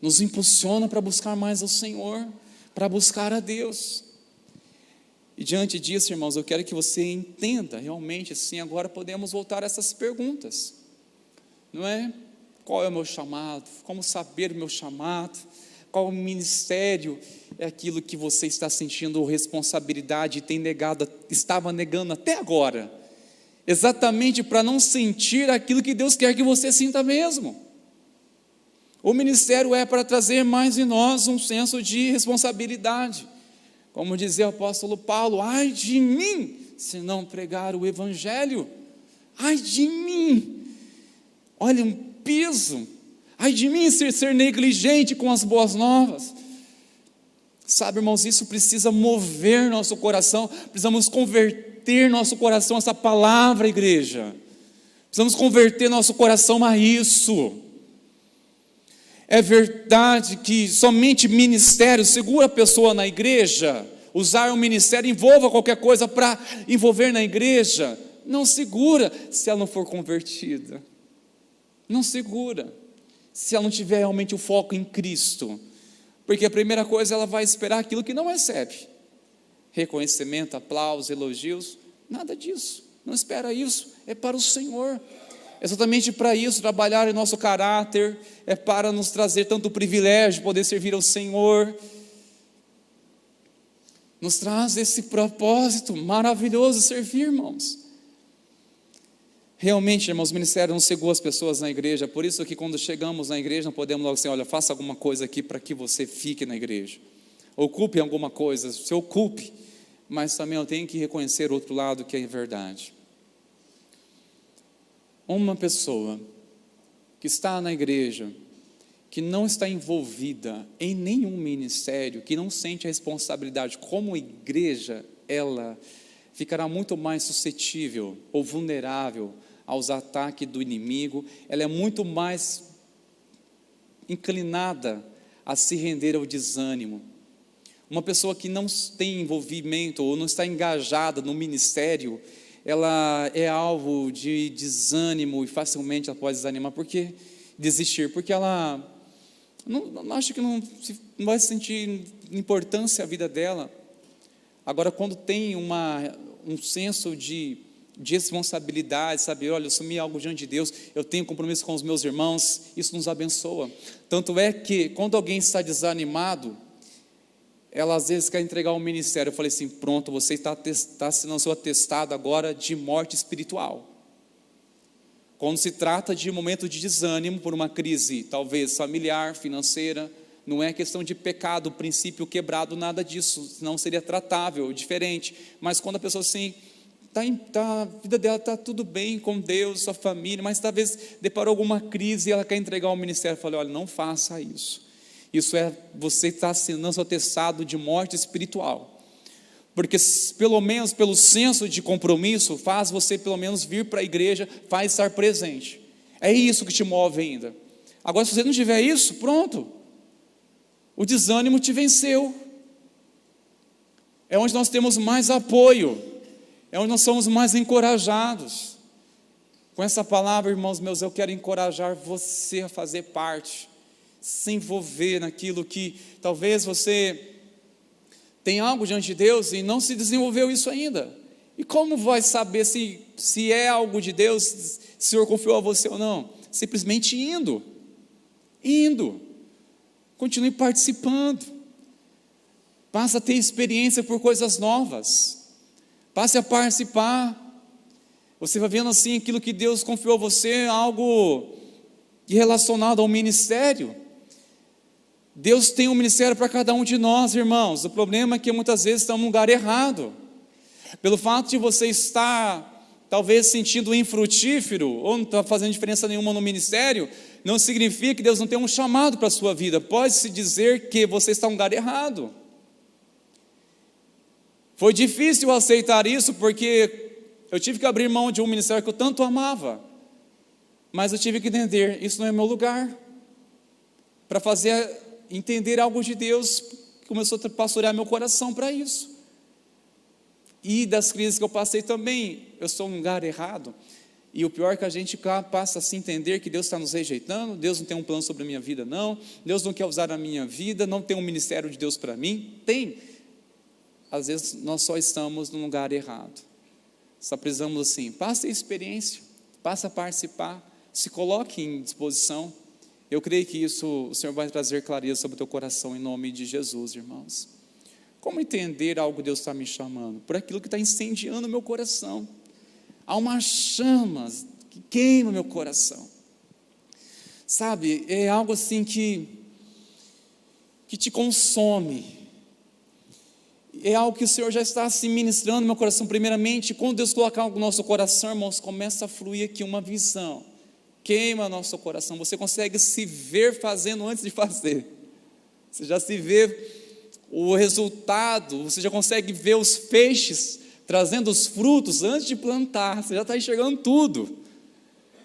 nos impulsiona para buscar mais ao Senhor, para buscar a Deus. E diante disso, irmãos, eu quero que você entenda realmente assim. Agora podemos voltar a essas perguntas, não é? Qual é o meu chamado? Como saber o meu chamado? Qual o ministério? É aquilo que você está sentindo responsabilidade e tem negado, estava negando até agora, exatamente para não sentir aquilo que Deus quer que você sinta mesmo. O ministério é para trazer mais em nós um senso de responsabilidade, como dizia o apóstolo Paulo: ai de mim, se não pregar o evangelho, ai de mim, olha um peso, ai de mim ser negligente com as boas novas. Sabe, irmãos, isso precisa mover nosso coração, precisamos converter nosso coração a essa palavra, igreja, precisamos converter nosso coração a isso. É verdade que somente ministério segura a pessoa na igreja, usar um ministério envolva qualquer coisa para envolver na igreja, não segura se ela não for convertida, não segura se ela não tiver realmente o foco em Cristo, porque a primeira coisa, ela vai esperar aquilo que não recebe, reconhecimento, aplausos, elogios, nada disso, não espera isso, é para o Senhor, é exatamente para isso, trabalhar em nosso caráter, é para nos trazer tanto o privilégio de poder servir ao Senhor, nos traz esse propósito maravilhoso de servir, irmãos. Realmente, irmãos, o ministério não segura as pessoas na igreja, por isso que quando chegamos na igreja, não podemos logo assim: olha, faça alguma coisa aqui para que você fique na igreja, ocupe alguma coisa, se ocupe, mas também eu tenho que reconhecer o outro lado que é verdade. uma pessoa que está na igreja, que não está envolvida em nenhum ministério, que não sente a responsabilidade como igreja, ela ficará muito mais suscetível ou vulnerável aos ataques do inimigo, ela é muito mais inclinada a se render ao desânimo. Uma pessoa que não tem envolvimento ou não está engajada no ministério, ela é alvo de desânimo e facilmente ela pode desanimar. Por que desistir? Porque ela não acha que não vai sentir importância a vida dela. Agora, quando tem um senso de responsabilidade, sabe, olha, eu assumi algo diante de Deus, eu tenho compromisso com os meus irmãos, isso nos abençoa. Tanto é que, quando alguém está desanimado, ela às vezes quer entregar um ministério. Eu falei assim, pronto, você está assinando seu atestado agora de morte espiritual. Quando se trata de um momento de desânimo por uma crise, talvez familiar, financeira, não é questão de pecado, princípio quebrado, nada disso, senão seria tratável, diferente. Mas quando a pessoa assim, a vida dela está tudo bem com Deus, sua família, mas talvez deparou alguma crise e ela quer entregar um ministério. Eu falei, olha, não faça isso. Isso é, você está assinando seu atestado de morte espiritual. Porque pelo menos pelo senso de compromisso, faz você pelo menos vir para a igreja, faz estar presente. É isso que te move ainda. Agora, se você não tiver isso, pronto. O desânimo te venceu. É onde nós temos mais apoio. É onde nós somos mais encorajados. Com essa palavra, irmãos meus, eu quero encorajar você a fazer parte, se envolver naquilo que talvez você tem algo diante de Deus e não se desenvolveu isso ainda. E como vai saber se é algo de Deus, se o Senhor confiou a você ou não? Simplesmente indo. Continue participando. Passe a ter experiência por coisas novas. Passe a participar. Você vai vendo assim aquilo que Deus confiou a você, algo relacionado ao ministério. Deus tem um ministério para cada um de nós, irmãos. O problema é que muitas vezes estamos no lugar errado. Pelo fato de você estar talvez sentindo infrutífero, ou não está fazendo diferença nenhuma no ministério, não significa que Deus não tem um chamado para a sua vida. Pode-se dizer que você está no lugar errado. Foi difícil aceitar isso, porque eu tive que abrir mão de um ministério que eu tanto amava. Mas eu tive que entender, isso não é meu lugar. Para fazer entender algo de Deus, começou a pastorear meu coração para isso. E das crises que eu passei também, eu estou no lugar errado. E o pior é que a gente passa a se entender que Deus está nos rejeitando, Deus não tem um plano sobre a minha vida não, Deus não quer usar a minha vida, não tem um ministério de Deus para mim. Tem. Às vezes nós só estamos no lugar errado. Só precisamos assim, passe a experiência, passe a participar, se coloque em disposição. Eu creio que isso o Senhor vai trazer clareza sobre o teu coração em nome de Jesus, irmãos. Como entender algo que Deus está me chamando? Por aquilo que está incendiando o meu coração. Há uma chama que queima o meu coração. Sabe, é algo assim que te consome. É algo que o Senhor já está assim ministrando no meu coração. Primeiramente, quando Deus colocar algo no nosso coração, irmãos, começa a fluir aqui uma visão. Queima nosso coração. Você consegue se ver fazendo antes de fazer. Você já se vê o resultado, você já consegue ver os feixes trazendo os frutos antes de plantar. Você já está enxergando tudo.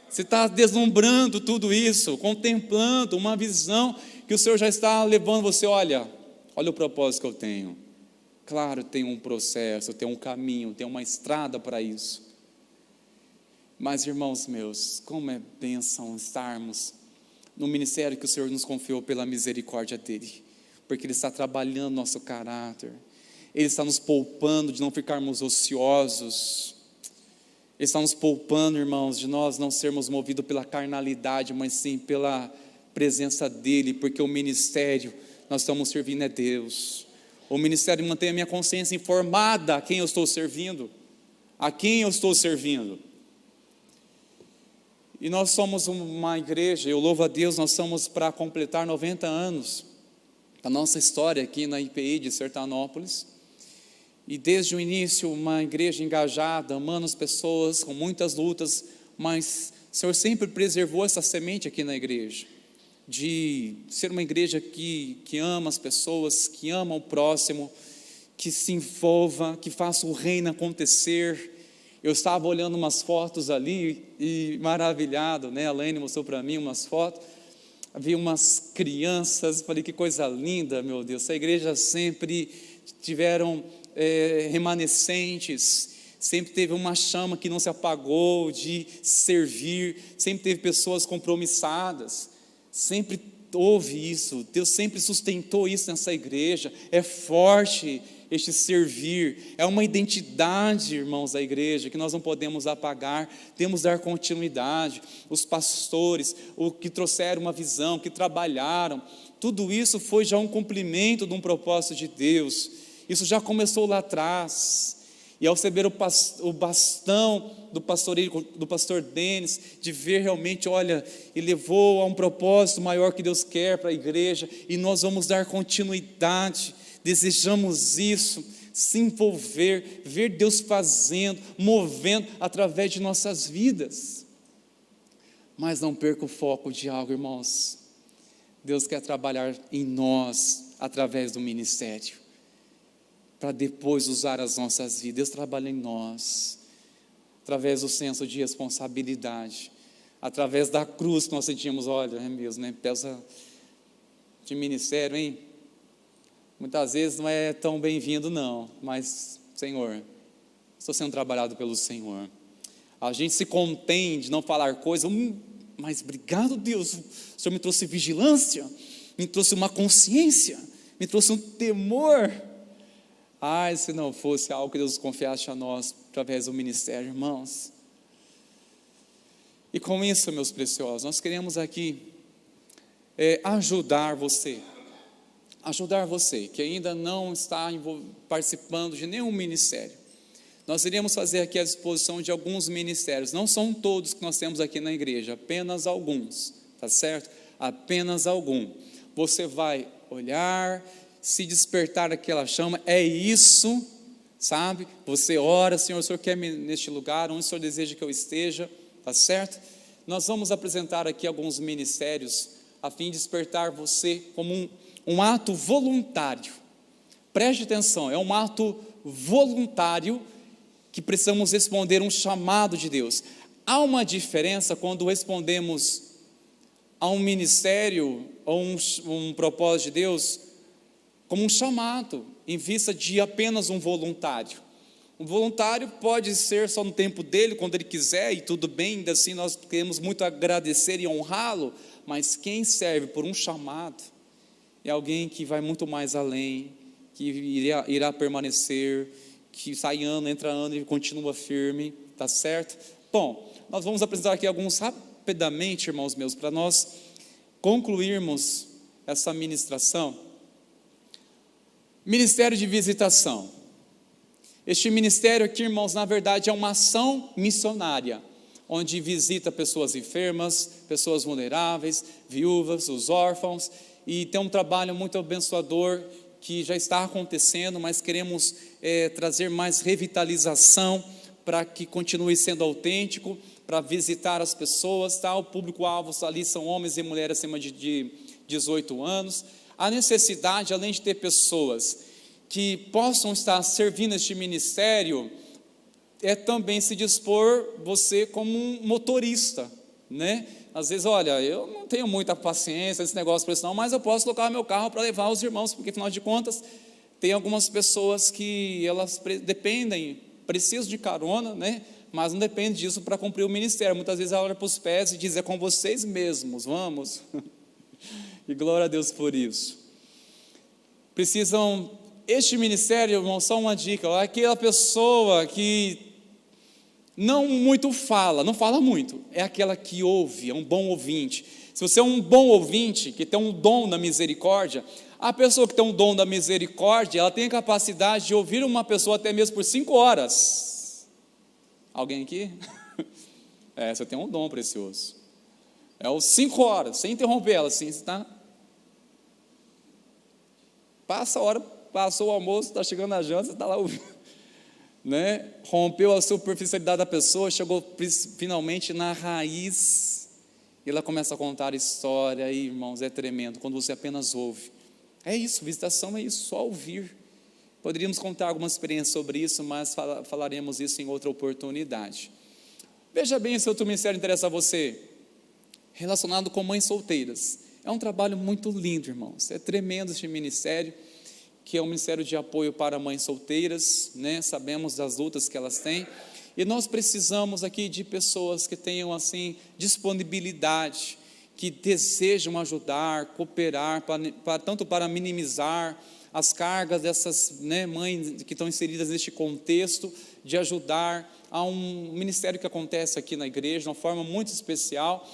Você está deslumbrando tudo isso, contemplando uma visão que o Senhor já está levando você. Olha o propósito que eu tenho. Claro, tem um processo, tem um caminho, tem uma estrada para isso. Mas, irmãos meus, como é bênção estarmos no ministério que o Senhor nos confiou pela misericórdia dEle, porque Ele está trabalhando nosso caráter, Ele está nos poupando de não ficarmos ociosos, Ele está nos poupando, irmãos, de nós não sermos movidos pela carnalidade, mas sim pela presença dEle, porque o ministério, nós estamos servindo é Deus. O ministério mantém a minha consciência informada a quem eu estou servindo, E nós somos uma igreja, eu louvo a Deus, nós somos para completar 90 anos da nossa história aqui na IPI de Sertanópolis. E desde o início, uma igreja engajada, amando as pessoas, com muitas lutas, mas Senhor sempre preservou essa semente aqui na igreja, de ser uma igreja que ama as pessoas, que ama o próximo, que se envolva, que faça o reino acontecer. Eu estava olhando umas fotos ali e maravilhado, né? A Laine mostrou para mim umas fotos, havia umas crianças, falei, que coisa linda, meu Deus, essa igreja sempre tiveram remanescentes, sempre teve uma chama que não se apagou de servir, sempre teve pessoas compromissadas, sempre houve isso, Deus sempre sustentou isso nessa igreja, é forte este servir, é uma identidade, irmãos, da igreja, que nós não podemos apagar, temos que dar continuidade. Os pastores, o que trouxeram uma visão, que trabalharam, tudo isso foi já um cumprimento de um propósito de Deus, isso já começou lá atrás, e ao receber o bastão do pastor Denis, de ver realmente, olha, ele levou a um propósito maior que Deus quer para a igreja, e nós vamos dar continuidade, desejamos isso, se envolver, ver Deus fazendo, movendo através de nossas vidas. Mas não perca o foco de algo, irmãos. Deus quer trabalhar em nós através do ministério, para depois usar as nossas vidas. Deus trabalha em nós através do senso de responsabilidade, através da cruz que nós sentimos. Olha, é mesmo, né? Peça de ministério, hein? Muitas vezes não é tão bem-vindo, não, mas, Senhor, estou sendo trabalhado pelo Senhor. A gente se contém de não falar coisa, mas obrigado, Deus, o Senhor me trouxe vigilância, me trouxe uma consciência, me trouxe um temor. Ai, se não fosse algo que Deus confiasse a nós, através do ministério, irmãos. E com isso, meus preciosos, nós queremos aqui ajudar você que ainda não está participando de nenhum ministério. Nós iremos fazer aqui a exposição de alguns ministérios, não são todos que nós temos aqui na igreja, apenas alguns, tá certo? Apenas algum. Você vai olhar, se despertar aquela chama, é isso, sabe? Você ora, Senhor, o Senhor quer me neste lugar, onde o Senhor deseja que eu esteja, tá certo? Nós vamos apresentar aqui alguns ministérios, a fim de despertar você como um ato voluntário. Preste atenção, é um ato voluntário que precisamos responder um chamado de Deus. Há uma diferença quando respondemos a um ministério ou um propósito de Deus como um chamado, em vista de apenas um voluntário. Um voluntário pode ser só no tempo dele, quando ele quiser, e tudo bem, ainda assim nós queremos muito agradecer e honrá-lo, mas quem serve por um chamado é alguém que vai muito mais além, que irá permanecer, que sai ano, entra ano e continua firme, tá certo? Bom, nós vamos apresentar aqui alguns rapidamente, irmãos meus, para nós concluirmos essa ministração. Ministério de visitação. Este ministério aqui, irmãos, na verdade é uma ação missionária, onde visita pessoas enfermas, pessoas vulneráveis, viúvas, os órfãos, e tem um trabalho muito abençoador que já está acontecendo, mas queremos trazer mais revitalização para que continue sendo autêntico, para visitar as pessoas, tá? O público-alvo ali são homens e mulheres acima de 18 anos. A necessidade, além de ter pessoas que possam estar servindo este ministério, é também se dispor você como um motorista, né? Às vezes, olha, eu não tenho muita paciência nesse negócio para isso não, mas eu posso colocar meu carro para levar os irmãos, porque afinal de contas, tem algumas pessoas que elas dependem, precisam de carona, né? Mas não depende disso para cumprir o ministério. Muitas vezes ela olha para os pés e diz, é com vocês mesmos, vamos. E glória a Deus por isso. Precisam, este ministério, irmão, só uma dica, aquela pessoa que não muito fala, não fala muito, é aquela que ouve, é um bom ouvinte. Se você é um bom ouvinte, que tem um dom da misericórdia, a pessoa que tem um dom da misericórdia, ela tem a capacidade de ouvir uma pessoa até mesmo por 5 horas. Alguém aqui? Você tem um dom precioso. É os 5 horas, sem interromper ela, assim, tá? Passa a hora, passou o almoço, está chegando a janta, você está lá ouvindo. né? Rompeu a superficialidade da pessoa, chegou finalmente na raiz, e ela começa a contar a história, e irmãos, é tremendo, quando você apenas ouve. É isso, visitação é isso, só ouvir. Poderíamos contar algumas experiências sobre isso, mas falaremos isso em outra oportunidade. Veja bem se outro ministério interessa a você, relacionado com mães solteiras. É um trabalho muito lindo, irmãos, é tremendo este ministério, que é um ministério de apoio para mães solteiras, né? Sabemos das lutas que elas têm, e nós precisamos aqui de pessoas que tenham assim disponibilidade, que desejam ajudar, cooperar, tanto para minimizar as cargas dessas, né, mães que estão inseridas neste contexto, de ajudar a um ministério que acontece aqui na igreja, de uma forma muito especial.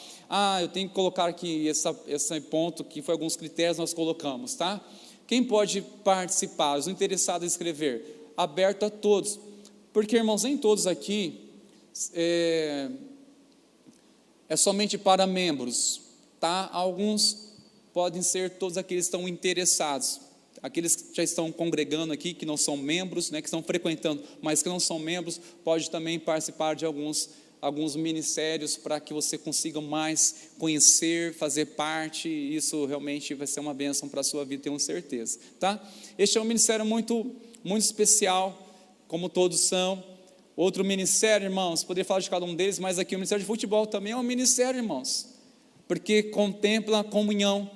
Eu tenho que colocar aqui esse ponto, que foi alguns critérios nós colocamos, tá? Quem pode participar? Os interessados em escrever, aberto a todos, porque, irmãos, nem todos aqui é somente para membros, tá? Alguns podem ser todos aqueles que estão interessados, aqueles que já estão congregando aqui, que não são membros, né, que estão frequentando, mas que não são membros, pode também participar de alguns ministérios, para que você consiga mais conhecer, fazer parte, e isso realmente vai ser uma bênção para a sua vida, tenho certeza, tá? Este é um ministério muito, muito especial, como todos são. Outro ministério, irmãos, poderia falar de cada um deles, mas aqui o ministério de futebol também é um ministério, irmãos, porque contempla a comunhão,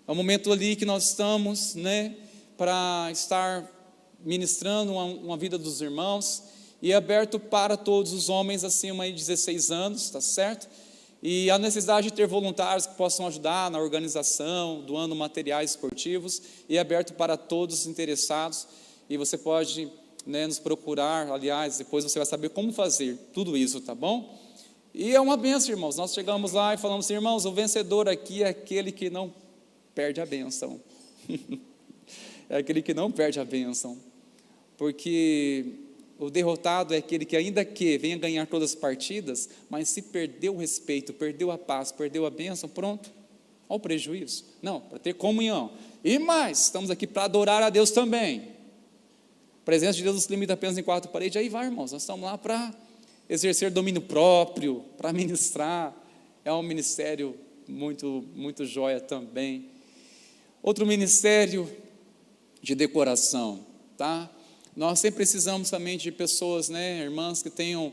é o momento ali que nós estamos, né, para estar ministrando uma vida dos irmãos, e é aberto para todos os homens acima de 16 anos, tá certo? E a necessidade de ter voluntários que possam ajudar na organização, doando materiais esportivos, e é aberto para todos os interessados, e você pode, né, nos procurar, aliás, depois você vai saber como fazer tudo isso, tá bom? E é uma bênção, irmãos, nós chegamos lá e falamos assim, irmãos, o vencedor aqui é aquele que não perde a bênção, é aquele que não perde a bênção, porque o derrotado é aquele que, ainda que venha ganhar todas as partidas, mas se perdeu o respeito, perdeu a paz, perdeu a bênção, pronto, olha o prejuízo. Não, para ter comunhão, e mais, estamos aqui para adorar a Deus também. A presença de Deus não se limita apenas em quatro paredes, aí vai, irmãos, nós estamos lá para exercer domínio próprio, para ministrar, é um ministério muito, muito joia também. Outro ministério de decoração, tá? Nós sempre precisamos também de pessoas, né, irmãs, que tenham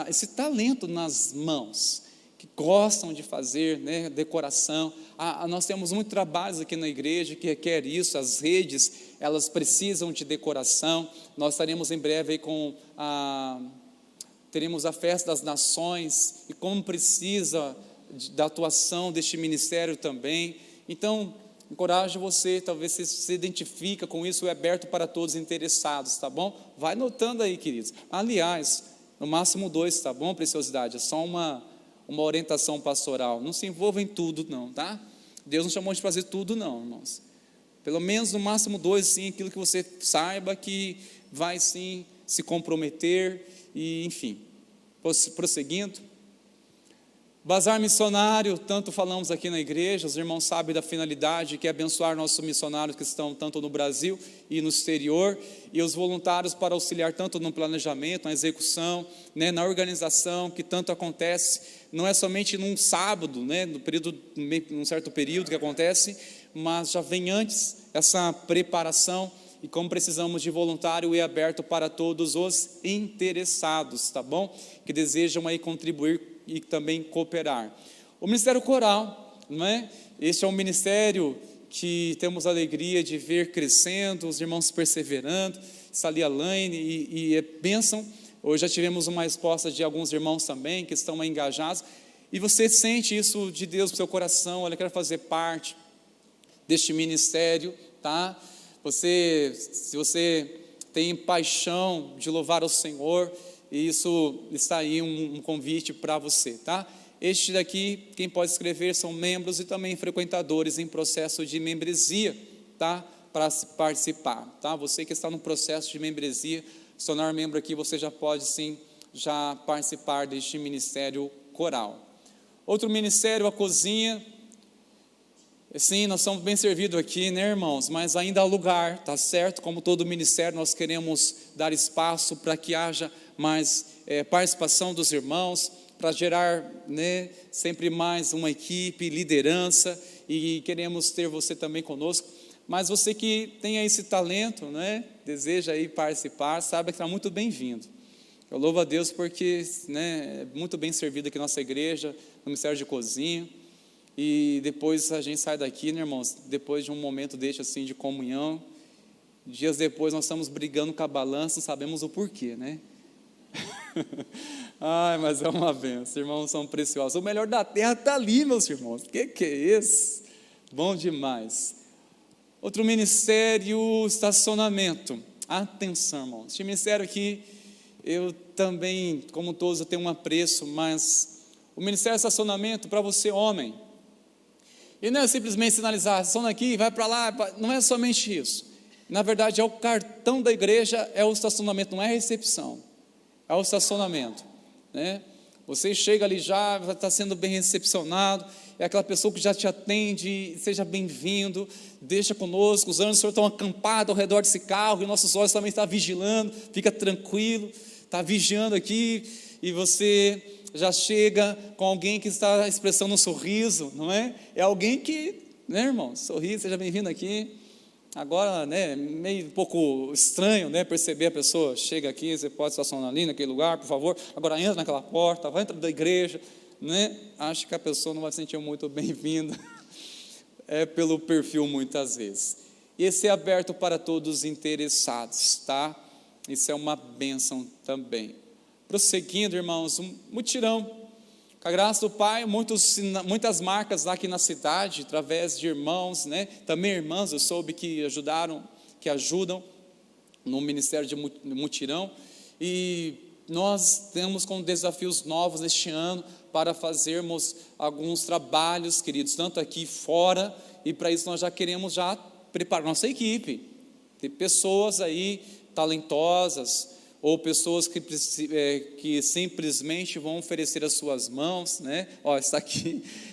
esse talento nas mãos, que gostam de fazer, né, decoração. Nós temos muitos trabalhos aqui na igreja que requer isso, as redes, elas precisam de decoração. Nós estaremos em breve aí teremos a festa das nações, e como precisa da atuação deste ministério também. Então, encorajo você, talvez você se identifica com isso, é aberto para todos os interessados, tá bom? Vai notando aí, queridos. Aliás, no máximo 2, tá bom, preciosidade? É só uma orientação pastoral. Não se envolva em tudo, não, tá? Deus não chamou de fazer tudo, não, irmãos. Pelo menos no máximo 2, sim, aquilo que você saiba que vai, sim, se comprometer, e enfim. Prosseguindo. Bazar missionário, tanto falamos aqui na igreja, os irmãos sabem da finalidade, que é abençoar nossos missionários que estão tanto no Brasil e no exterior, e os voluntários para auxiliar tanto no planejamento, na execução, né, na organização, que tanto acontece, não é somente num sábado, né, num certo período que acontece, mas já vem antes essa preparação, e como precisamos de voluntário, é aberto para todos os interessados, tá bom? Que desejam aí contribuir e também cooperar. O ministério coral, não é? Este é um ministério que temos a alegria de ver crescendo, os irmãos perseverando. Está ali a Laine e é bênção. Hoje já tivemos uma resposta de alguns irmãos também que estão engajados, e você sente isso de Deus no seu coração. Olha, eu quero fazer parte deste ministério, tá? Se você tem paixão de louvar ao Senhor, isso está aí um convite para você, tá? Este daqui, quem pode escrever são membros e também frequentadores em processo de membresia, tá? Para participar, tá? Você que está no processo de membresia, se tornar membro aqui, você já pode sim, já participar deste ministério coral. Outro ministério, a cozinha. Sim, nós somos bem servidos aqui, né, irmãos? Mas ainda há lugar, tá certo? Como todo ministério, nós queremos dar espaço para que haja mais participação dos irmãos, para gerar, né, sempre mais uma equipe, liderança, e queremos ter você também conosco. Mas você que tem esse talento, né, deseja aí participar, sabe que está muito bem-vindo. Eu louvo a Deus porque, né, é muito bem servido aqui na nossa igreja, no Ministério de Cozinha. E depois a gente sai daqui, né, irmãos, depois de um momento deste assim de comunhão, dias depois nós estamos brigando com a balança, não sabemos o porquê, né? Ai, mas é uma benção, irmãos são preciosos. O melhor da terra está ali, meus irmãos. Que é esse? Bom demais. Outro ministério, estacionamento. Atenção, irmãos. Este ministério aqui, eu também, como todos, eu tenho um apreço, mas o ministério de estacionamento para você, homem, e não é simplesmente sinalizar, estaciona aqui, vai para lá, não é somente isso. Na verdade, é o cartão da igreja, é o estacionamento, não é a recepção, é o estacionamento, né? Você chega ali já, está sendo bem recepcionado, é aquela pessoa que já te atende, seja bem-vindo, deixa conosco, os anjos do Senhor estão acampados ao redor desse carro, e nossos olhos também estão vigilando, fica tranquilo, está vigiando aqui, e você já chega com alguém que está expressando um sorriso, não é? É alguém que, né, irmão, sorri, seja bem-vindo aqui. Agora, né, meio um pouco estranho, né, perceber a pessoa, chega aqui, você pode estacionar ali naquele lugar, por favor, agora entra naquela porta, vai entrar da igreja, né? Acho que a pessoa não vai se sentir muito bem-vinda, é pelo perfil muitas vezes. E esse é aberto para todos os interessados, tá? Isso é uma bênção também. Prosseguindo, irmãos, um mutirão, com a graça do Pai, muitas marcas lá aqui na cidade, através de irmãos, né? Também irmãs, eu soube que ajudam no Ministério de Mutirão, e nós temos com desafios novos neste ano, para fazermos alguns trabalhos, queridos, tanto aqui fora, e para isso nós já queremos preparar nossa equipe, ter pessoas aí talentosas, ou pessoas que simplesmente vão oferecer as suas mãos, né?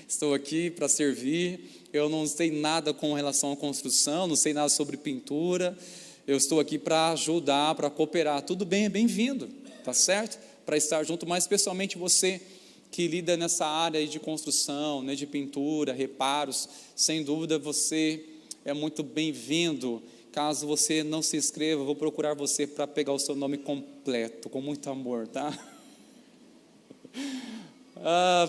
Estou aqui para servir, eu não sei nada com relação à construção, não sei nada sobre pintura, eu estou aqui para ajudar, para cooperar, tudo bem, é bem-vindo, tá certo? Para estar junto, mas especialmente você que lida nessa área aí de construção, né, de pintura, reparos, sem dúvida você é muito bem-vindo. Caso você não se inscreva, eu vou procurar você para pegar o seu nome completo, com muito amor, tá?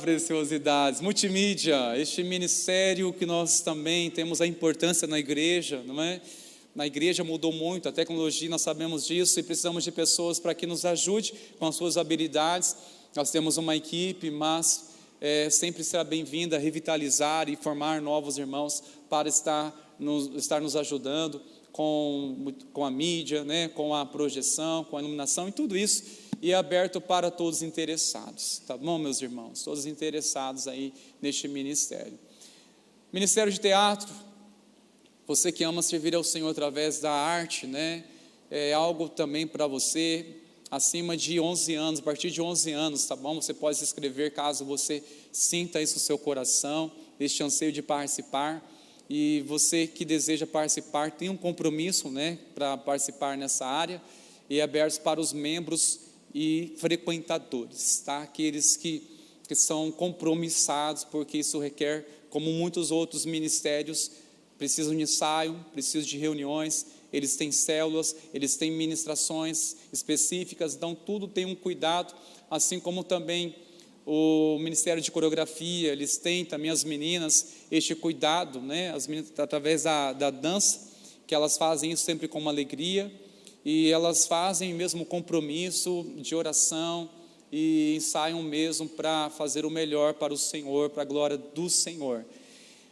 Preciosidades. Multimídia, este ministério que nós também temos a importância na igreja, não é? Na igreja mudou muito, a tecnologia, nós sabemos disso, e precisamos de pessoas para que nos ajude com as suas habilidades. Nós temos uma equipe, mas sempre será bem-vinda a revitalizar e formar novos irmãos para estar nos ajudando com a mídia, né, com a projeção, com a iluminação e tudo isso, e é aberto para todos interessados, tá bom, meus irmãos? Todos interessados aí neste ministério. Ministério de teatro, você que ama servir ao Senhor através da arte, né, é algo também para você, acima de 11 anos, a partir de 11 anos, tá bom? Você pode se inscrever caso você sinta isso no seu coração, este anseio de participar. E você que deseja participar, tem um compromisso, né, para participar nessa área, e é aberto para os membros e frequentadores, tá? Aqueles que são compromissados, porque isso requer, como muitos outros ministérios, precisam de ensaio, precisam de reuniões, eles têm células, eles têm ministrações específicas, então tudo tem um cuidado, assim como também o Ministério de Coreografia, eles têm também as meninas, este cuidado, né? As meninas, através da dança, que elas fazem isso sempre com uma alegria, e elas fazem mesmo compromisso de oração, e ensaiam mesmo para fazer o melhor para o Senhor, para a glória do Senhor.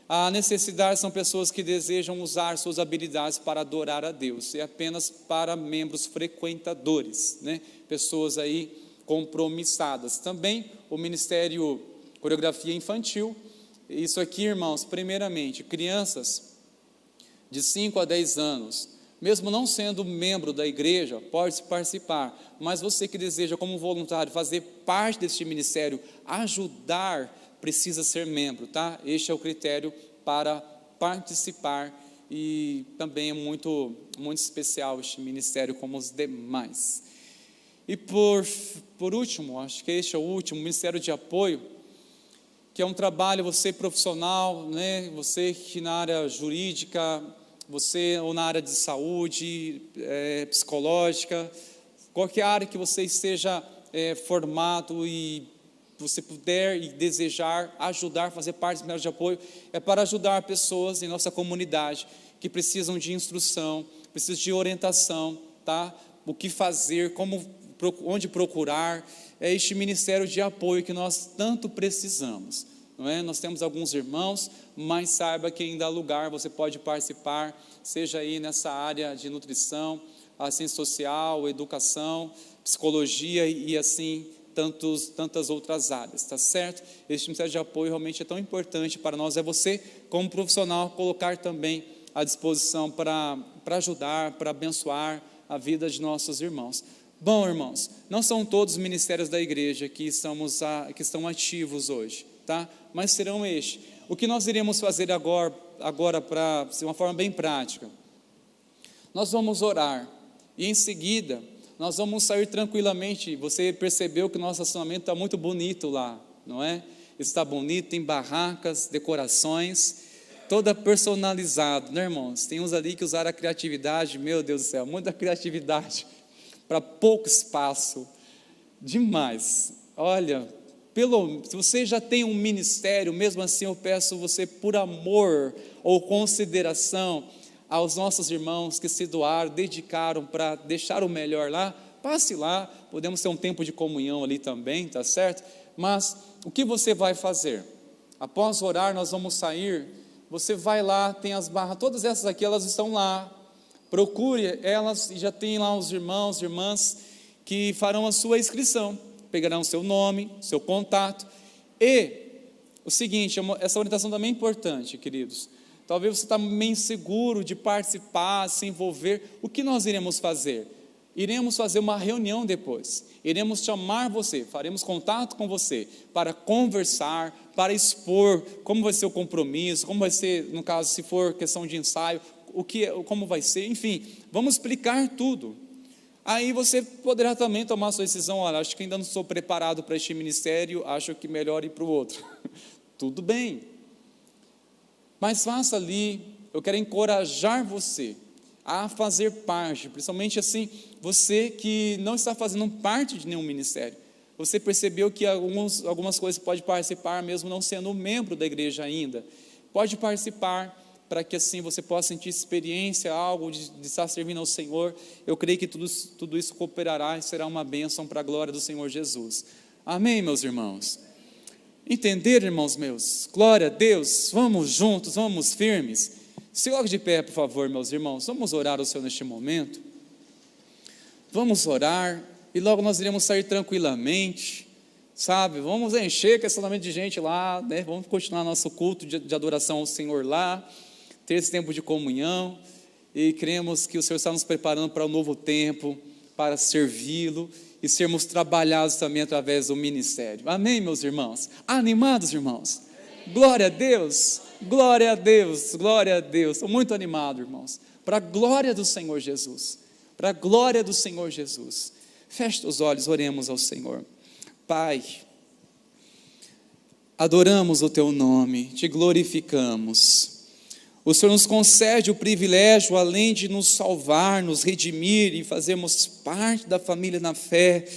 A necessidade são pessoas que desejam usar suas habilidades para adorar a Deus, é apenas para membros frequentadores, né? Pessoas aí compromissadas. Também o Ministério Coreografia Infantil, isso aqui, irmãos, primeiramente, crianças de 5 a 10 anos, mesmo não sendo membro da igreja, pode participar, mas você que deseja como voluntário fazer parte deste ministério, ajudar, precisa ser membro, tá? Este é o critério para participar, e também é muito, muito especial este ministério como os demais. E por último, acho que este é o último, Ministério de Apoio, que é um trabalho, você profissional, né? Você que na área jurídica, você ou na área de saúde, psicológica, qualquer área que você esteja formado e você puder e desejar ajudar, fazer parte do Ministério de Apoio, é para ajudar pessoas em nossa comunidade que precisam de instrução, precisam de orientação, tá? O que fazer, onde procurar. É este Ministério de Apoio que nós tanto precisamos, não é? Nós temos alguns irmãos, mas saiba que ainda há lugar, você pode participar, seja aí nessa área de nutrição, assistência social, educação, psicologia e assim tantas outras áreas, tá certo? Este Ministério de Apoio realmente é tão importante para nós, é você como profissional colocar também à disposição para ajudar, para abençoar a vida de nossos irmãos. Bom, irmãos, não são todos os ministérios da igreja que estão ativos hoje, tá? Mas serão estes. O que nós iremos fazer agora para ser uma forma bem prática? Nós vamos orar e em seguida nós vamos sair tranquilamente. Você percebeu que o nosso estacionamento está muito bonito lá, não é? Está bonito, tem barracas, decorações, toda personalizado, né, irmãos? Tem uns ali que usaram a criatividade, meu Deus do céu, muita criatividade para pouco espaço, demais. Olha, se você já tem um ministério, mesmo assim eu peço você, por amor ou consideração aos nossos irmãos que se doaram, dedicaram para deixar o melhor lá, passe lá, podemos ter um tempo de comunhão ali também, tá certo? Mas o que você vai fazer? Após orar, nós vamos sair, você vai lá, tem as barras, todas essas aqui, elas estão lá, procure elas, e já tem lá os irmãos, irmãs, que farão a sua inscrição, pegarão o seu nome, seu contato, e o seguinte, essa orientação também é importante, queridos, talvez você está meio inseguro de participar, se envolver, o que nós iremos fazer? Iremos fazer uma reunião depois, iremos chamar você, faremos contato com você, para conversar, para expor como vai ser o compromisso, como vai ser, no caso, se for questão de ensaio, como vai ser, enfim, vamos explicar tudo. Aí você poderá também tomar a sua decisão, olha, acho que ainda não sou preparado para este ministério, acho que melhor ir para o outro. Tudo bem, mas faça ali, eu quero encorajar você a fazer parte, principalmente assim, você que não está fazendo parte de nenhum ministério, você percebeu que algumas coisas pode participar, mesmo não sendo membro da igreja ainda, pode participar, para que assim você possa sentir experiência, algo de estar servindo ao Senhor. Eu creio que tudo isso cooperará e será uma bênção para a glória do Senhor Jesus. Amém, meus irmãos? Entenderam, irmãos meus? Glória a Deus, vamos juntos, vamos firmes. Se coloque de pé, por favor, meus irmãos, vamos orar ao Senhor neste momento. Vamos orar, e logo nós iremos sair tranquilamente, sabe? Vamos encher o estacionamento de gente lá, né? Vamos continuar nosso culto de adoração ao Senhor lá, ter esse tempo de comunhão, e cremos que o Senhor está nos preparando para um novo tempo, para servi-lo, e sermos trabalhados também através do ministério. Amém, meus irmãos? Animados, irmãos? Glória a Deus, glória a Deus, glória a Deus. Estou muito animado, irmãos, para a glória do Senhor Jesus, para a glória do Senhor Jesus. Feche os olhos, oremos ao Senhor. Pai, adoramos o Teu nome, Te glorificamos. O Senhor nos concede o privilégio, além de nos salvar, nos redimir e fazermos parte da família na fé,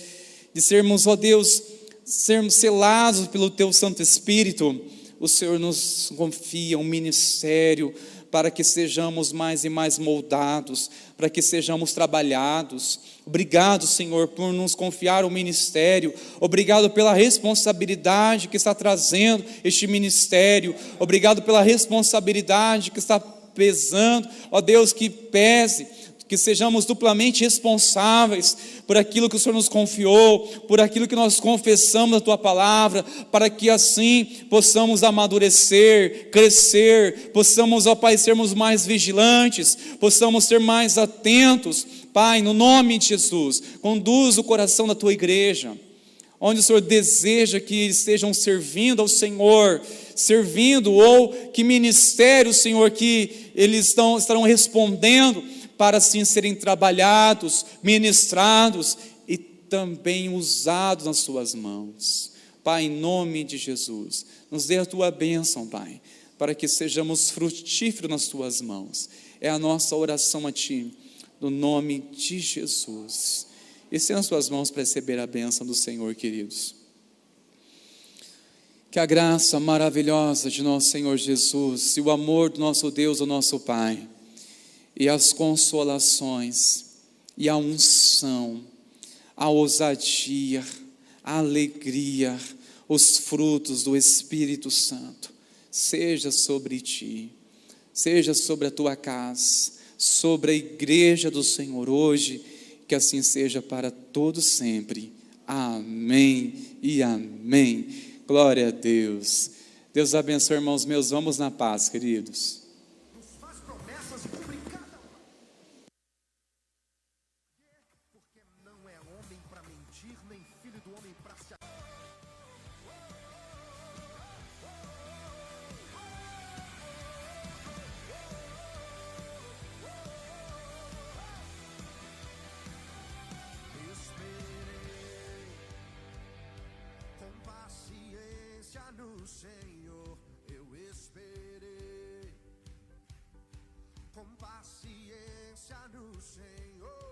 de sermos, ó Deus, sermos selados pelo Teu Santo Espírito. O Senhor nos confia um ministério para que sejamos mais e mais moldados, para que sejamos trabalhados. Obrigado, Senhor, por nos confiar o ministério. Obrigado pela responsabilidade que está trazendo este ministério. Obrigado pela responsabilidade que está pesando. Ó Deus, que pese, que sejamos duplamente responsáveis por aquilo que o Senhor nos confiou, por aquilo que nós confessamos na Tua palavra, para que assim possamos amadurecer, crescer, possamos, ó Pai, sermos mais vigilantes, possamos ser mais atentos. Pai, no nome de Jesus, conduz o coração da Tua igreja. onde o Senhor deseja que estejam servindo ao Senhor, servindo, ou que ministério, Senhor, que eles estarão respondendo para assim serem trabalhados, ministrados e também usados nas suas mãos. Pai, em nome de Jesus, nos dê a tua bênção, Pai, para que sejamos frutíferos nas tuas mãos. É a nossa oração a ti, no nome de Jesus. Estenda as suas mãos para receber a bênção do Senhor, queridos. Que a graça maravilhosa de nosso Senhor Jesus, e o amor do nosso Deus, o nosso Pai, e as consolações, e a unção, a ousadia, a alegria, os frutos do Espírito Santo, seja sobre ti, seja sobre a tua casa, sobre a igreja do Senhor hoje, que assim seja para todos sempre. Amém e amém. Glória a Deus. Deus abençoe, irmãos meus. Vamos na paz, queridos. No Senhor eu esperei, com paciência no Senhor.